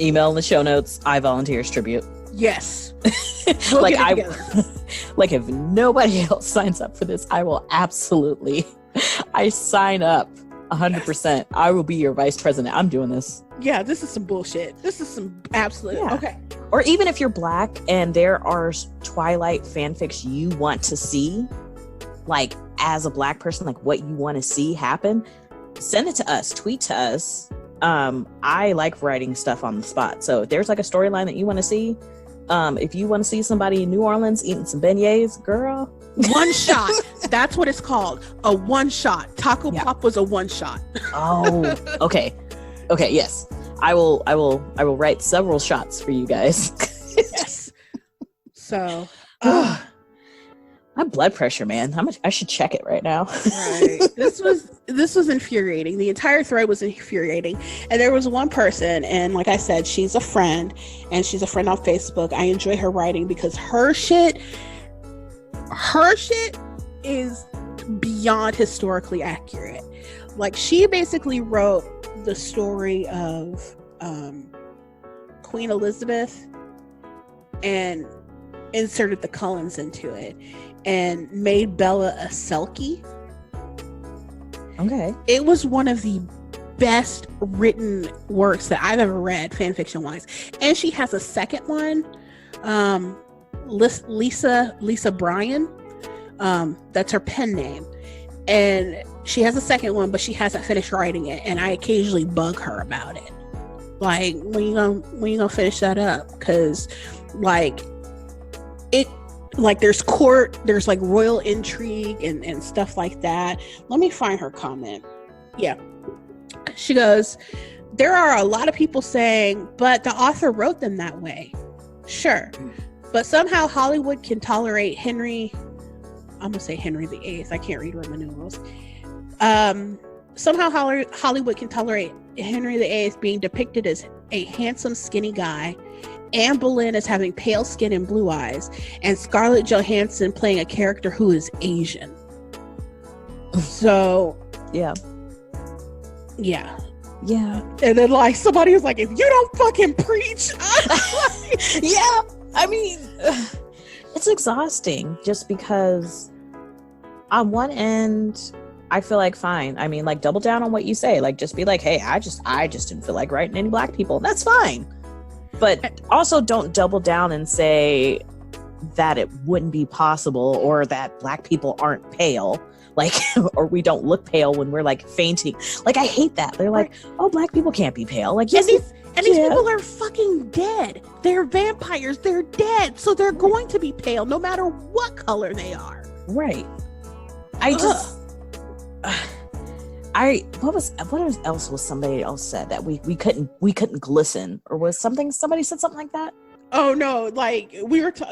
email in the show notes. I volunteer as tribute. Yes. We'll like like if nobody else signs up for this, I will absolutely. I sign up 100%. Yes. I will be your vice president. I'm doing this. Yeah, this is some bullshit. This is some absolute. Yeah. Okay. Or even if you're Black and there are Twilight fanfics you want to see, like as a Black person, like what you want to see happen, send it to us. Tweet to us. I like writing stuff on the spot. So if there's like a storyline that you want to see, if you want to see somebody in New Orleans eating some beignets, girl. One shot. That's what it's called. A one shot. Taco Pop was a one shot. Oh, okay. Okay. Yes. I will write several shots for you guys. Yes. So, my blood pressure, man. How much? I should check it right now. Right. This was infuriating. The entire thread was infuriating. And there was one person, and like I said, she's a friend, and she's a friend on Facebook. I enjoy her writing because her shit is beyond historically accurate. Like, she basically wrote the story of Queen Elizabeth and inserted the Cullens into it and made Bella a Selkie. Okay. It was one of the best written works that I've ever read, fanfiction wise. And she has a second one, Lisa Bryan. That's her pen name. And she has a second one, but she hasn't finished writing it. And I occasionally bug her about it. Like, when you gonna finish that up? Because there's court, there's like royal intrigue and stuff like that. Let me find her comment. Yeah. She goes, there are a lot of people saying, but the author wrote them that way. Sure. But somehow Hollywood can tolerate Henry VIII. I can't read Roman numerals. Somehow Hollywood can tolerate Henry VIII being depicted as a handsome, skinny guy, Anne Boleyn as having pale skin and blue eyes, and Scarlett Johansson playing a character who is Asian. So, yeah. And then like somebody was like, if you don't fucking preach, yeah. I mean, it's exhausting just because on one end, I feel like fine. I mean, like, double down on what you say. Like, just be like, hey, I just didn't feel like writing any Black people. That's fine. But also don't double down and say that it wouldn't be possible or that Black people aren't pale. Like, or we don't look pale when we're like fainting. Like, I hate that. They're like, oh, Black people can't be pale. Like, yes, and these people are fucking dead. They're vampires. They're dead. So they're going to be pale no matter what color they are. Right. What else was somebody else said that we couldn't glisten, or was somebody said something like that? Oh no, like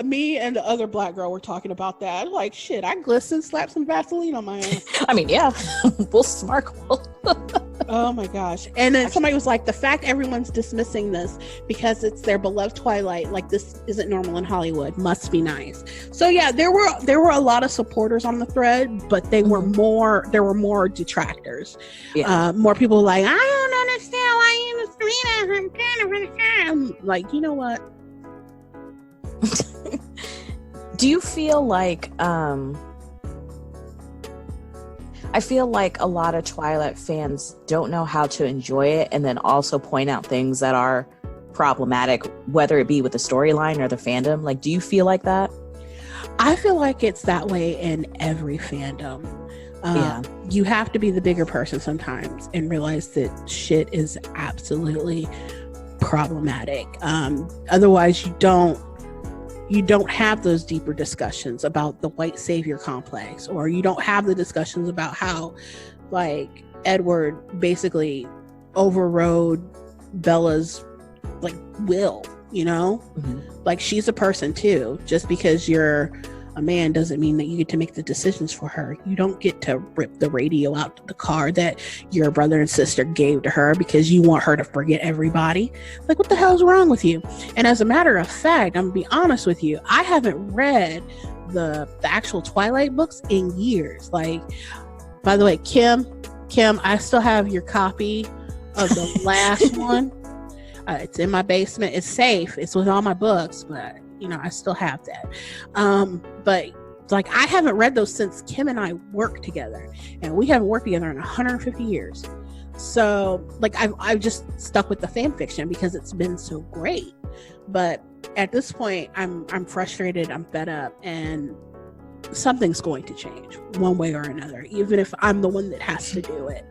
me and the other Black girl were talking about that. Like, shit, I glisten, slap some Vaseline on my ass. I mean, yeah, we'll sparkle. Oh my gosh. And then somebody was like, the fact everyone's dismissing this because it's their beloved Twilight, like, this isn't normal in Hollywood, must be nice. So yeah, there were a lot of supporters on the thread, but there were more detractors. Yeah. More people like, I don't understand why you like, you know what? Do you feel like I feel like a lot of Twilight fans don't know how to enjoy it and then also point out things that are problematic, whether it be with the storyline or the fandom? Like, do you feel like that? I feel like it's that way in every fandom. You have to be the bigger person sometimes and realize that shit is absolutely problematic. Otherwise, you don't you don't have those deeper discussions about the white savior complex, or you don't have the discussions about how like Edward basically overrode Bella's like will, you know? Like she's a person too. Just because you're a man doesn't mean that you get to make the decisions for her. You don't get to rip the radio out of the car that your brother and sister gave to her because you want her to forget everybody. Like, what the hell's wrong with you? And as a matter of fact, I'm gonna be honest with you, I haven't read the actual Twilight books in years. Like, by the way, Kim, I still have your copy of the last one. It's in my basement. It's safe. It's with all my books, but you know, I still have that. But like, I haven't read those since Kim and I worked together, and we haven't worked together in 150 years. So like, I've just stuck with the fan fiction because it's been so great. But at this point, I'm frustrated. I'm fed up, and something's going to change one way or another, even if I'm the one that has to do it.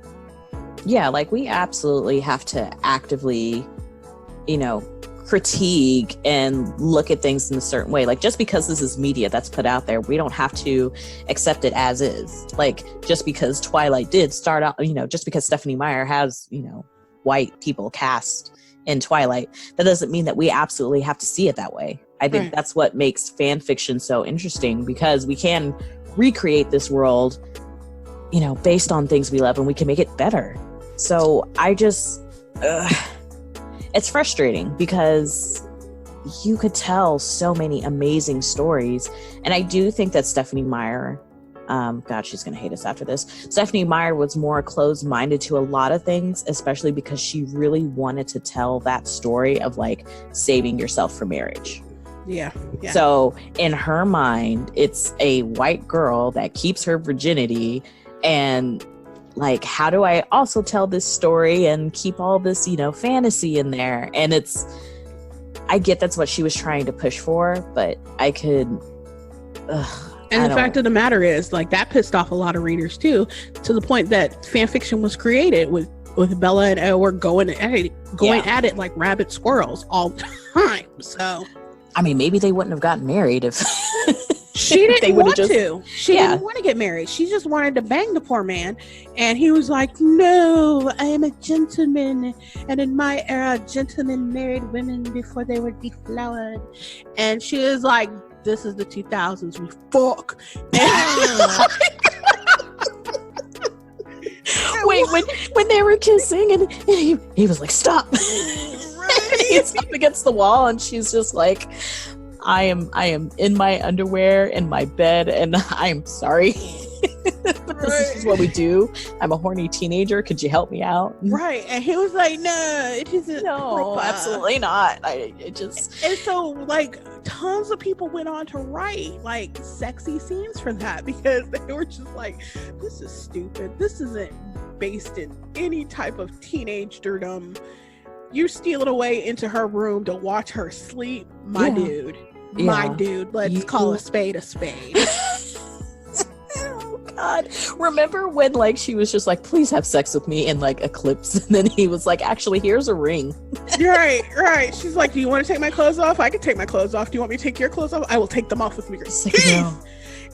Yeah, like we absolutely have to actively, you know, critique and look at things in a certain way. Like, just because this is media that's put out there, we don't have to accept it as is. Like, just because Twilight did start out, you know, just because Stephenie Meyer has, you know, white people cast in Twilight, that doesn't mean that we absolutely have to see it that way. I think that's what makes fan fiction so interesting, because we can recreate this world, you know, based on things we love, and we can make it better. So I just it's frustrating because you could tell so many amazing stories. And I do think that Stephenie Meyer, God, she's going to hate us after this. Stephenie Meyer was more closed-minded to a lot of things, especially because she really wanted to tell that story of like saving yourself for marriage. Yeah. So in her mind, it's a white girl that keeps her virginity, and like, how do I also tell this story and keep all this, you know, fantasy in there? And I get that's what she was trying to push for, but I could. And the fact of the matter is, like, that pissed off a lot of readers too, to the point that fan fiction was created with Bella and Edward going at it like rabbit squirrels all the time. So, I mean, maybe they wouldn't have gotten married if. She didn't want to. She didn't want to get married. She just wanted to bang the poor man. And he was like, no, I am a gentleman. And in my era, gentlemen married women before they were deflowered. And she was like, this is the 2000s. We fuck. Wait, when they were kissing and he was like, stop. Right. He's up against the wall and she's just like, I am in my underwear in my bed, and I'm sorry, but this is what we do. I'm a horny teenager. Could you help me out? Right. And he was like, no, it isn't. No, absolutely not. And so like tons of people went on to write like sexy scenes for that, because they were just like, this is stupid. This isn't based in any type of teenagerdom. You steal it away into her room to watch her sleep, dude. My dude. Let's call a spade a spade. Oh God. Remember when like she was just like, please have sex with me in like Eclipse, and then he was like, actually, here's a ring. Right. She's like, do you want to take my clothes off? I can take my clothes off. Do you want me to take your clothes off? I will take them off with me. Like, no.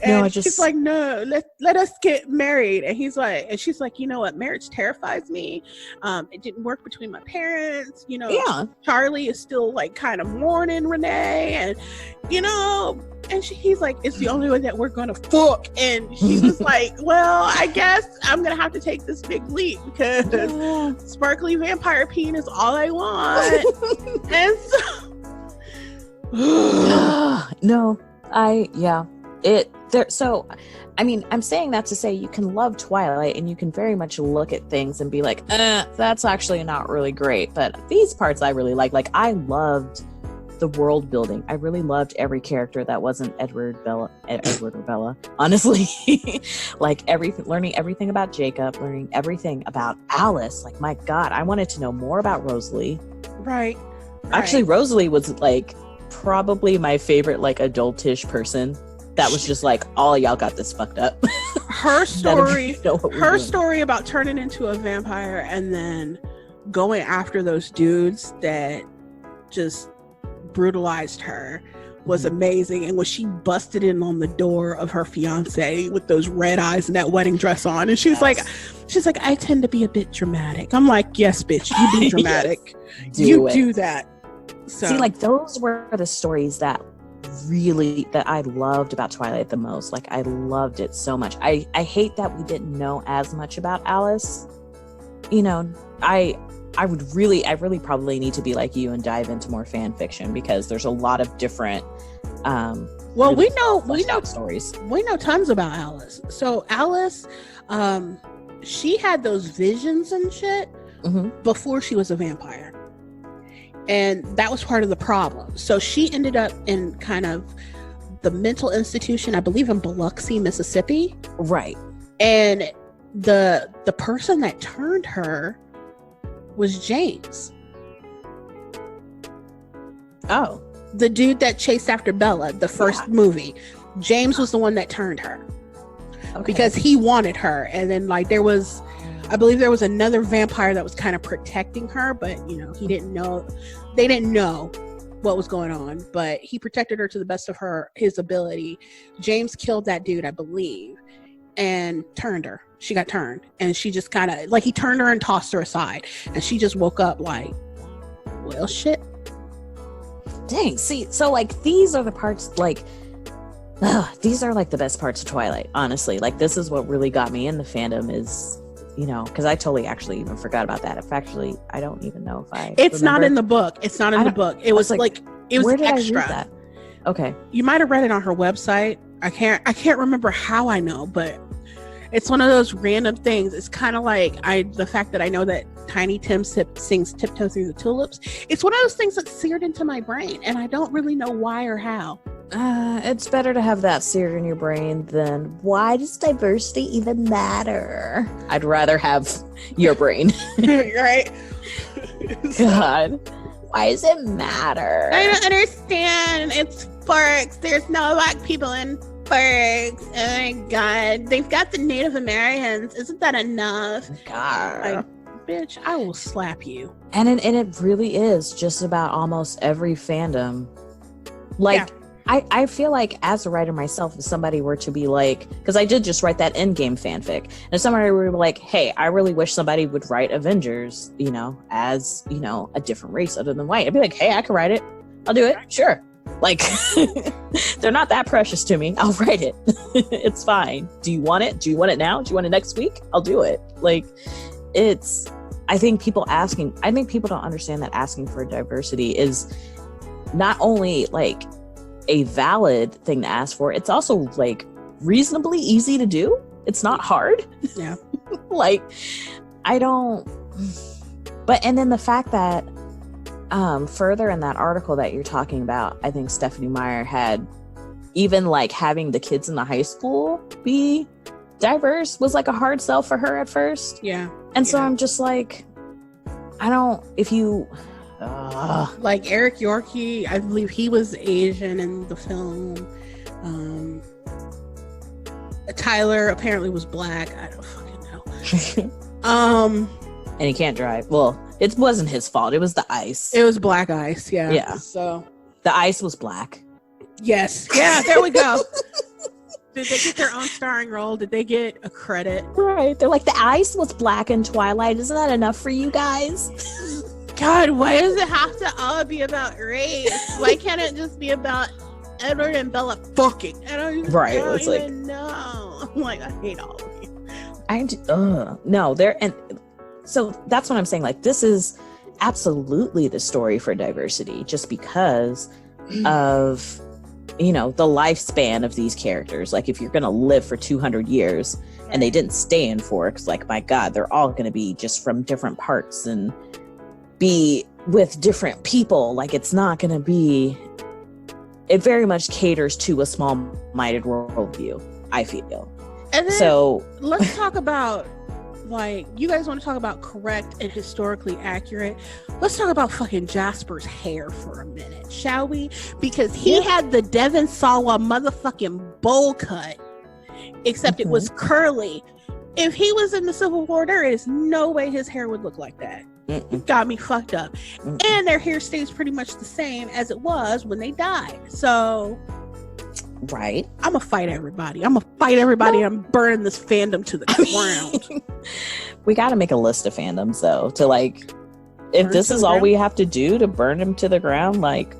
And she's like, no, let us get married. And he's like, and she's like, you know what? Marriage terrifies me. It didn't work between my parents. You know, Charlie is still like kind of mourning Renee, and you know, and he's like, it's the only way that we're gonna fuck. And she was like, well, I guess I'm gonna have to take this big leap, because sparkly vampire peen is all I want. And so So, I mean, I'm saying that to say you can love Twilight and you can very much look at things and be like, that's actually not really great. But these parts I really like. Like, I loved the world building. I really loved every character that wasn't Edward or Bella. Honestly, like learning everything about Jacob, learning everything about Alice. Like, my God, I wanted to know more about Rosalie. Right. Actually, Rosalie was like probably my favorite like adultish person. That was just like, all y'all got this fucked up. Her story, story about turning into a vampire and then going after those dudes that just brutalized her was amazing. And when she busted in on the door of her fiance with those red eyes and that wedding dress on, and she's like, I tend to be a bit dramatic. I'm like, yes, bitch, you be dramatic. Yes. Do that. So. See, like, those were the stories that I loved about Twilight the most. Like, I loved it so much. I hate that we didn't know as much about Alice. You know, I really probably need to be like you and dive into more fan fiction, because there's a lot of different we know stories. We know tons about Alice. So Alice, she had those visions and shit before she was a vampire. And that was part of the problem. So she ended up in kind of the mental institution, I believe in Biloxi, Mississippi. Right. And the person that turned her was James. Oh. The dude that chased after Bella, the first movie. James was the one that turned her. Okay. Because he wanted her. And then like I believe there was another vampire that was kind of protecting her, but you know, they didn't know what was going on, but he protected her to the best of his ability. James killed that dude, I believe, and turned her. She got turned, and she just kind of like, he turned her and tossed her aside, and she just woke up like, well, shit. Dang. See, so like, these are the parts, like, these are like the best parts of Twilight, honestly. Like, this is what really got me in the fandom is, you know, because I totally actually even forgot about that. If actually, I don't even know if I. It's not in the book. It's not in the book. It was like it was where did extra. I read that? Okay. You might have read it on her website. I can't remember how I know, but it's one of those random things. It's kind of like the fact that I know that Tiny Tim sings "Tiptoe Through the Tulips." It's one of those things that's seared into my brain, and I don't really know why or how. It's better to have that seared in your brain than why does diversity even matter? I'd rather have your brain. Right? God, why does it matter? I don't understand. It's parks. There's no black people in parks. Oh my God. They've got the Native Americans. Isn't that enough? God. Like, bitch, I will slap you. And it really is just about almost every fandom. Like, yeah. I feel like as a writer myself, if somebody were to be like, because I did just write that Endgame fanfic, and if somebody were like, hey, I really wish somebody would write Avengers, you know, as, you know, a different race other than white, I'd be like, hey, I can write it. I'll do it. Sure. Like, they're not that precious to me. I'll write it. It's fine. Do you want it? Do you want it now? Do you want it next week? I'll do it. Like, I think people don't understand that asking for diversity is not only like a valid thing to ask for, it's also like reasonably easy to do. It's not hard. Yeah. Like, and then the fact that further in that article that you're talking about, I think Stephanie Meyer had even like having the kids in the high school be diverse was like a hard sell for her at first. Yeah. And so I'm just like, like Eric Yorkie, I believe he was Asian in the film. Tyler apparently was black. I don't fucking know. And he can't drive. Well, it wasn't his fault. It was the ice. It was black ice. Yeah. Yeah. So the ice was black. Yes. Yeah. There we go. Did they get their own starring role? Did they get a credit? Right. They're like, the ice was black in Twilight. Isn't that enough for you guys? God, why does it have to all be about race? Why can't it just be about Edward and Bella fucking? I don't even know. I'm like, I hate all of you. No, and so that's what I'm saying. Like, this is absolutely the story for diversity, just because of, you know, the lifespan of these characters. Like, if you're going to live for 200 years and they didn't stay in Forks, like, my God, they're all going to be just from different parts and be with different people. Like, it's not going to be, it very much caters to a small-minded worldview, I feel. And then, so let's talk about, like, you guys want to talk about correct and historically accurate? Let's talk about fucking Jasper's hair for a minute, shall we? Because he had the Devon Sawa motherfucking bowl cut, except it was curly. If he was in the Civil War, there is no way his hair would look like that. Got me fucked up. And their hair stays pretty much the same as it was when they died. So right, I'm gonna fight everybody. I'm burning this fandom to the ground. We got to make a list of fandoms though, to like, if this is all we have to do to burn them to the ground, like,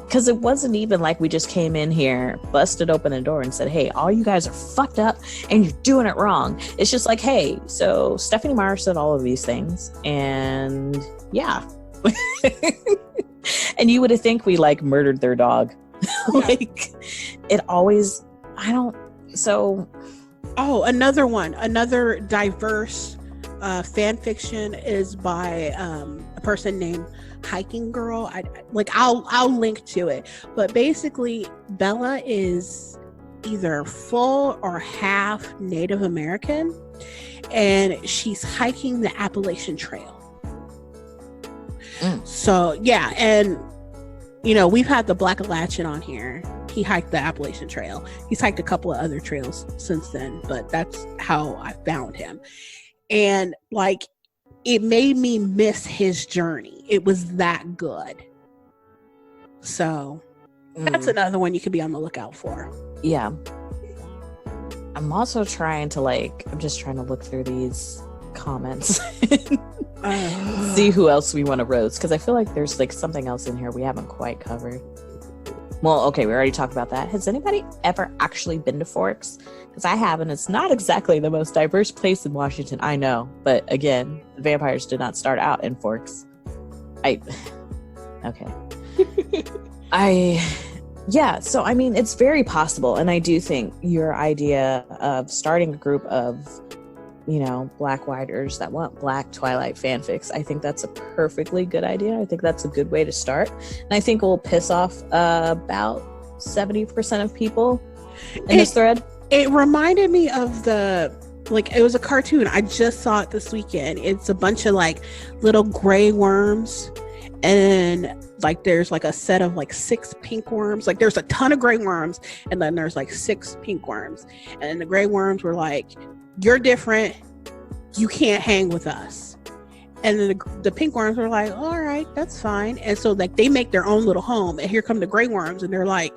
because it wasn't even like we just came in here, busted open the door and said, hey, all you guys are fucked up and you're doing it wrong. It's just like, hey, so Stephanie Meyer said all of these things, and yeah. And you would think we like murdered their dog. Like, it always, another diverse fan fiction is by a person named Hiking Girl. I'll link to it, but basically Bella is either full or half Native American, and she's hiking the Appalachian Trail. So yeah, and you know, we've had the Black Alaskan on here. He hiked the Appalachian Trail. He's hiked a couple of other trails since then, but that's how I found him. And like, it made me miss his journey. It was that good. So that's another one you could be on the lookout for. Yeah. I'm also trying to I'm just trying to look through these comments. See who else we want to roast, because I feel like there's like something else in here we haven't quite covered. Well, okay, we already talked about that. Has anybody ever actually been to Forks? Because I haven't. It's not exactly the most diverse place in Washington, I know. But again, the vampires did not start out in Forks. Okay. Yeah, so I mean, it's very possible. And I do think your idea of starting a group of, you know, Black writers that want Black Twilight fanfics, I think that's a perfectly good idea. I think that's a good way to start. And I think it will piss off about 70% of people in this thread. It reminded me of it was a cartoon. I just saw it this weekend. It's a bunch of like little gray worms, and like there's like a set of like 6 pink worms. Like there's a ton of gray worms, and then there's like 6 pink worms. And the gray worms were like, you're different, you can't hang with us. And then the pink worms were like, all right, that's fine. And so like they make their own little home, and here come the gray worms, and they're like,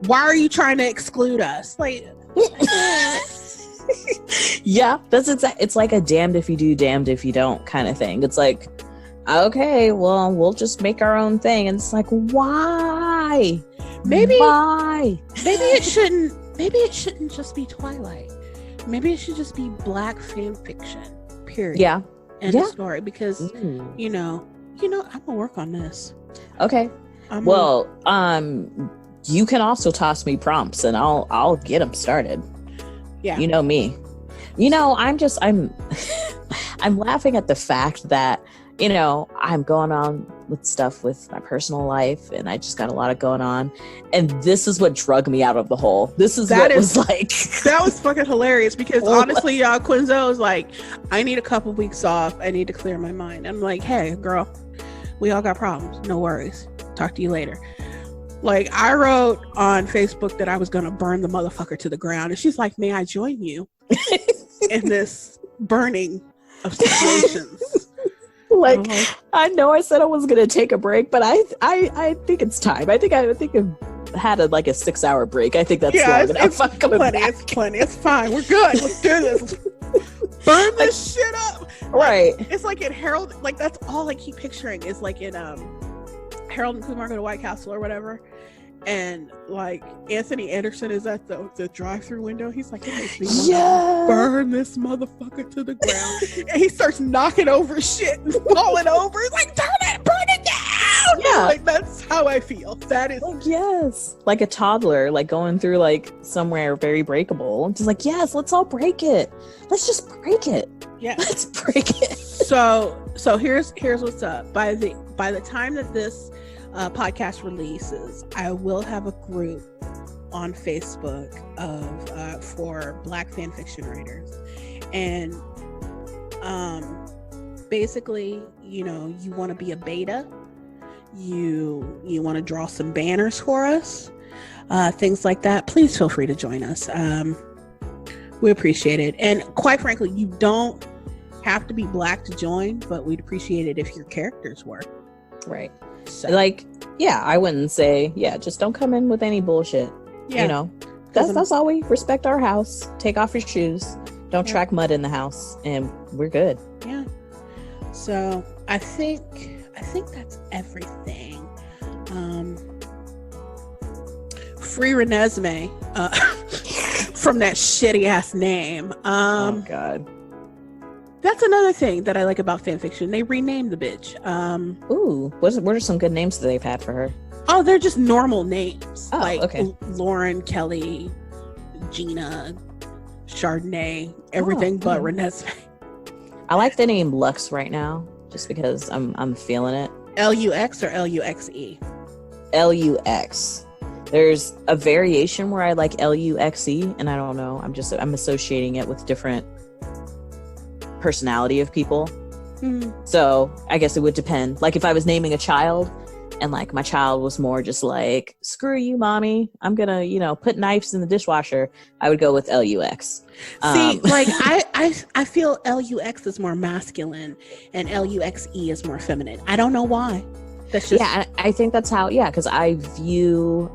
why are you trying to exclude us? Like yeah, that's exactly. It's like a damned if you do, damned if you don't kind of thing. It's like, okay, well, we'll just make our own thing. And it's like, why? Maybe it shouldn't just be Twilight. Maybe it should just be Black fan fiction, period. Yeah. End of story. Because you know, I'm gonna work on this. Okay. You can also toss me prompts and I'll get them started. Yeah. You know me. You know, I'm I'm laughing at the fact that, you know, I'm going on with stuff with my personal life, and I just got a lot going on, and this is what drug me out of the hole. That was fucking hilarious, because honestly, y'all, Quinzel is like, I need a couple weeks off. I need to clear my mind. I'm like, hey, girl, we all got problems. No worries. Talk to you later. Like, I wrote on Facebook that I was going to burn the motherfucker to the ground, and she's like, may I join you in this burning of situations? Like, I know I said I was gonna take a break, but I think it's time. I think I've had a 6-hour break. I think that's long enough. It's plenty. It's fine. We're good. Let's do this. Burn this shit up. Right. It's like in Harold. Like, that's all I keep picturing is like in Harold and Kumar Go to White Castle or whatever. And like Anthony Anderson is at the drive-through window. He's like, it makes me want to burn this motherfucker to the ground. And he starts knocking over shit and falling over. He's like, burn it down. Yeah, like that's how I feel. That is yes, like a toddler, like going through like somewhere very breakable. Just like, yes, let's all break it. Let's just break it. Yeah, let's break it. So here's what's up. By the time that this podcast releases, I will have a group on Facebook for Black fan fiction writers, and basically, you know, you want to be a beta, you want to draw some banners for us, things like that. Please feel free to join us. We appreciate it, and quite frankly, you don't have to be Black to join, but we'd appreciate it if your characters were. Right. So, Like, yeah, I wouldn't say, just don't come in with any bullshit. yeah. You know, that's all we respect our house. Take off your shoes. Don't track mud in the house, and we're good. Yeah. So I think that's everything. Free Renesmee from that shitty ass name. Oh God. That's another thing that I like about fanfiction. They renamed the bitch. Ooh, what are some good names that they've had for her? Oh, they're just normal names. Oh, like okay. Lauren, Kelly, Gina, Chardonnay, everything but Renesmee. I like the name Lux right now, just because I'm feeling it. Lux or Luxe? Lux. There's a variation where I like Luxe, and I don't know. I'm associating it with different personality of people. So I guess it would depend. Like if I was naming a child, and like my child was more just like, screw you, mommy, I'm gonna put knives in the dishwasher, I would go with Lux. See, like I feel Lux is more masculine and Luxe is more feminine. I don't know why. That's just I think that's how, because I view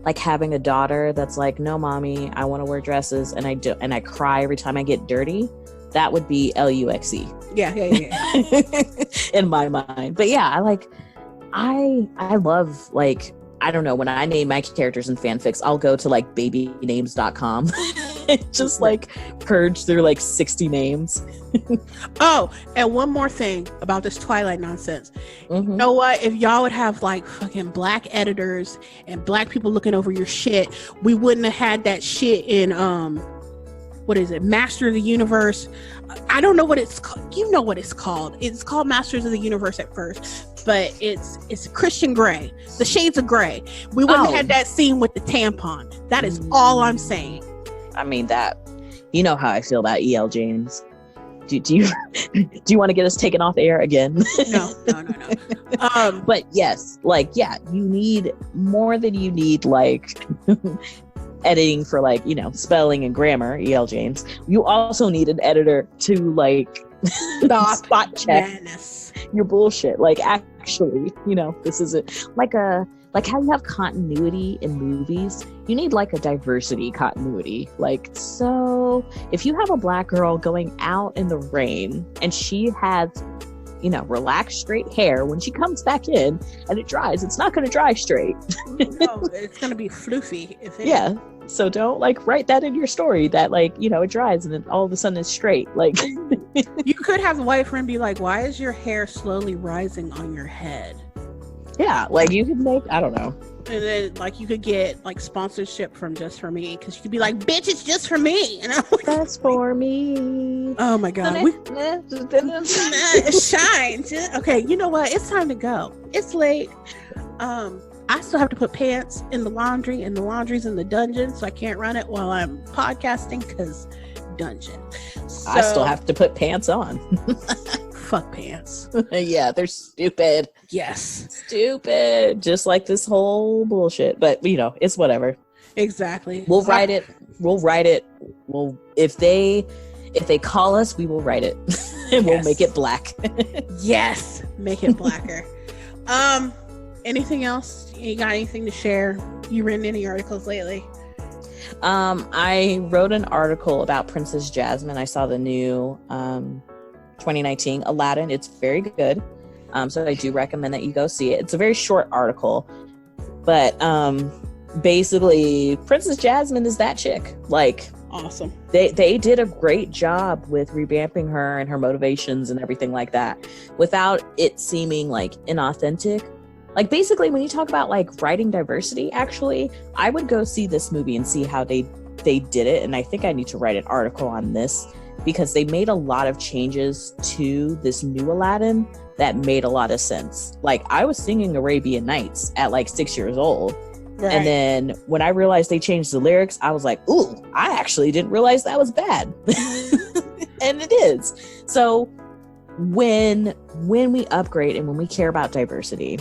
like having a daughter that's like, no, mommy, I want to wear dresses, and I cry every time I get dirty. That would be Luxe. Yeah. In my mind. But I love, like, I don't know, when I name my characters in fanfics, I'll go to like babynames.com and just like purge through like 60 names. Oh, and one more thing about this Twilight nonsense. You know what? If y'all would have like fucking Black editors and Black people looking over your shit, we wouldn't have had that shit in what is it? Master of the Universe. I don't know what it's called. You know what it's called. It's called Masters of the Universe at first, but it's Christian Grey. The Shades of Grey. We wouldn't have had that scene with the tampon. That is all I'm saying. I mean, that, you know how I feel about E.L. James. Do you want to get us taken off air again? No. But yes, like, you need more than you need, like editing for like, spelling and grammar, E.L. James. You also need an editor to like spot check your bullshit. Like, actually, this isn't like how you have continuity in movies. You need like a diversity continuity. Like, so if you have a Black girl going out in the rain and she has relaxed straight hair, when she comes back in and it dries, it's not going to dry straight. No, it's going to be floofy. So don't like write that in your story that like, it dries and then all of a sudden it's straight. Like, you could have a white friend be like, why is your hair slowly rising on your head? Yeah, like you could make, I don't know. And then like you could get like sponsorship from Just For Me, because you could be like, bitch, it's just for me. And I'm like, that's for me. Oh my God. Shine. Okay, you know what? It's time to go. It's late. I still have to put pants in the laundry, and the laundry's in the dungeon, so I can't run it while I'm podcasting because dungeon. So, I still have to put pants on. Fuck pants. Yeah, they're stupid. Yes. Stupid. Just like this whole bullshit. But, it's whatever. Exactly. We'll write it. We'll if they call us, we will write it. And we'll make it Black. Yes. Make it blacker. Anything else? You got anything to share? You written any articles lately? I wrote an article about Princess Jasmine. I saw the new 2019 Aladdin. It's very good. So I do recommend that you go see it. It's a very short article, but basically Princess Jasmine is that chick. Like, awesome. They did a great job with revamping her and her motivations and everything like that without it seeming like inauthentic. Like, basically, when you talk about like writing diversity, actually, I would go see this movie and see how they did it. And I think I need to write an article on this, because they made a lot of changes to this new Aladdin that made a lot of sense. Like, I was singing Arabian Nights at like 6 years old. Right. And then when I realized they changed the lyrics, I was like, ooh, I actually didn't realize that was bad. And it is. So when we upgrade and when we care about diversity,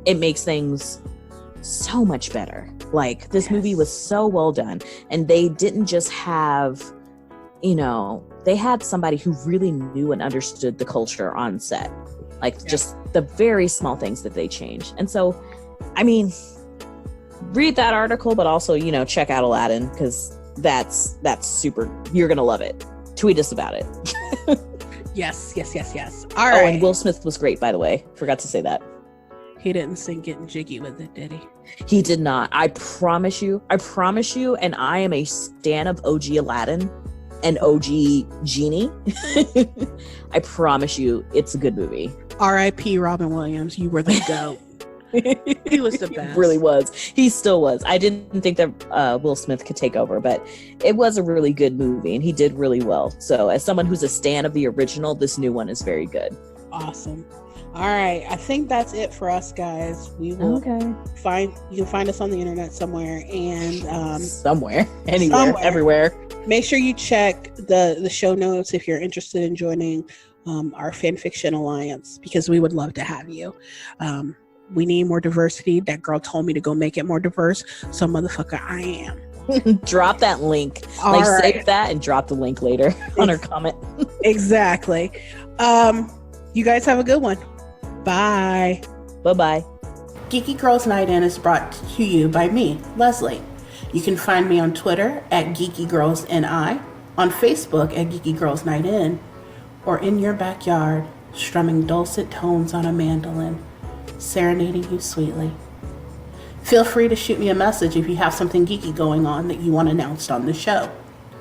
it makes things so much better. Like, this movie was so well done, and they didn't just have you know, they had somebody who really knew and understood the culture on set, like just the very small things that they changed. And so, I mean, read that article, but also, you know, check out Aladdin, because that's super. You're gonna love it. Tweet us about it. Yes. All Oh, right. and Will Smith was great, by the way. Forgot to say that. He didn't sing Getting Jiggy with it, did he? He did not. I promise you. And I am a stan of OG Aladdin and OG Genie. I promise you, it's a good movie. R.I.P. Robin Williams. You were the GOAT. He was the best. He really was. He still was. I didn't think that Will Smith could take over, but it was a really good movie, and he did really well. So as someone who's a stan of the original, this new one is very good. Awesome. All right. I think that's it for us, guys. We will you can find us on the internet somewhere, and somewhere, anywhere, everywhere. Make sure you check the show notes if you're interested in joining our Fanfiction Alliance, because we would love to have you. We need more diversity. That girl told me to go make it more diverse. So motherfucker, I am. Drop that link. Save that and drop the link later on our comment. Exactly. You guys have a good one. Bye. Bye-bye. Geeky Girls Night In is brought to you by me, Leslie. You can find me on Twitter at Geeky Girls NI, on Facebook at Geeky Girls Night In, or in your backyard, strumming dulcet tones on a mandolin, serenading you sweetly. Feel free to shoot me a message if you have something geeky going on that you want announced on the show.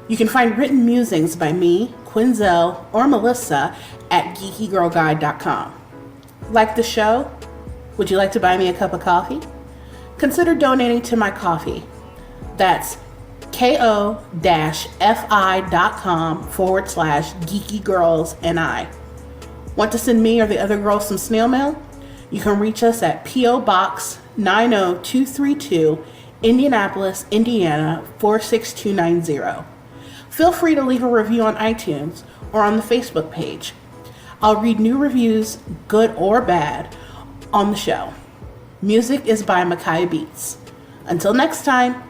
You can find written musings by me, Quinzel, or Melissa at geekygirlguide.com. Like the show? Would you like to buy me a cup of coffee? Consider donating to my coffee. That's ko-fi.com/geekygirlsni. Want to send me or the other girls some snail mail? You can reach us at P.O. Box 90232, Indianapolis, Indiana 46290. Feel free to leave a review on iTunes or on the Facebook page. I'll read new reviews, good or bad, on the show. Music is by Makai Beats. Until next time,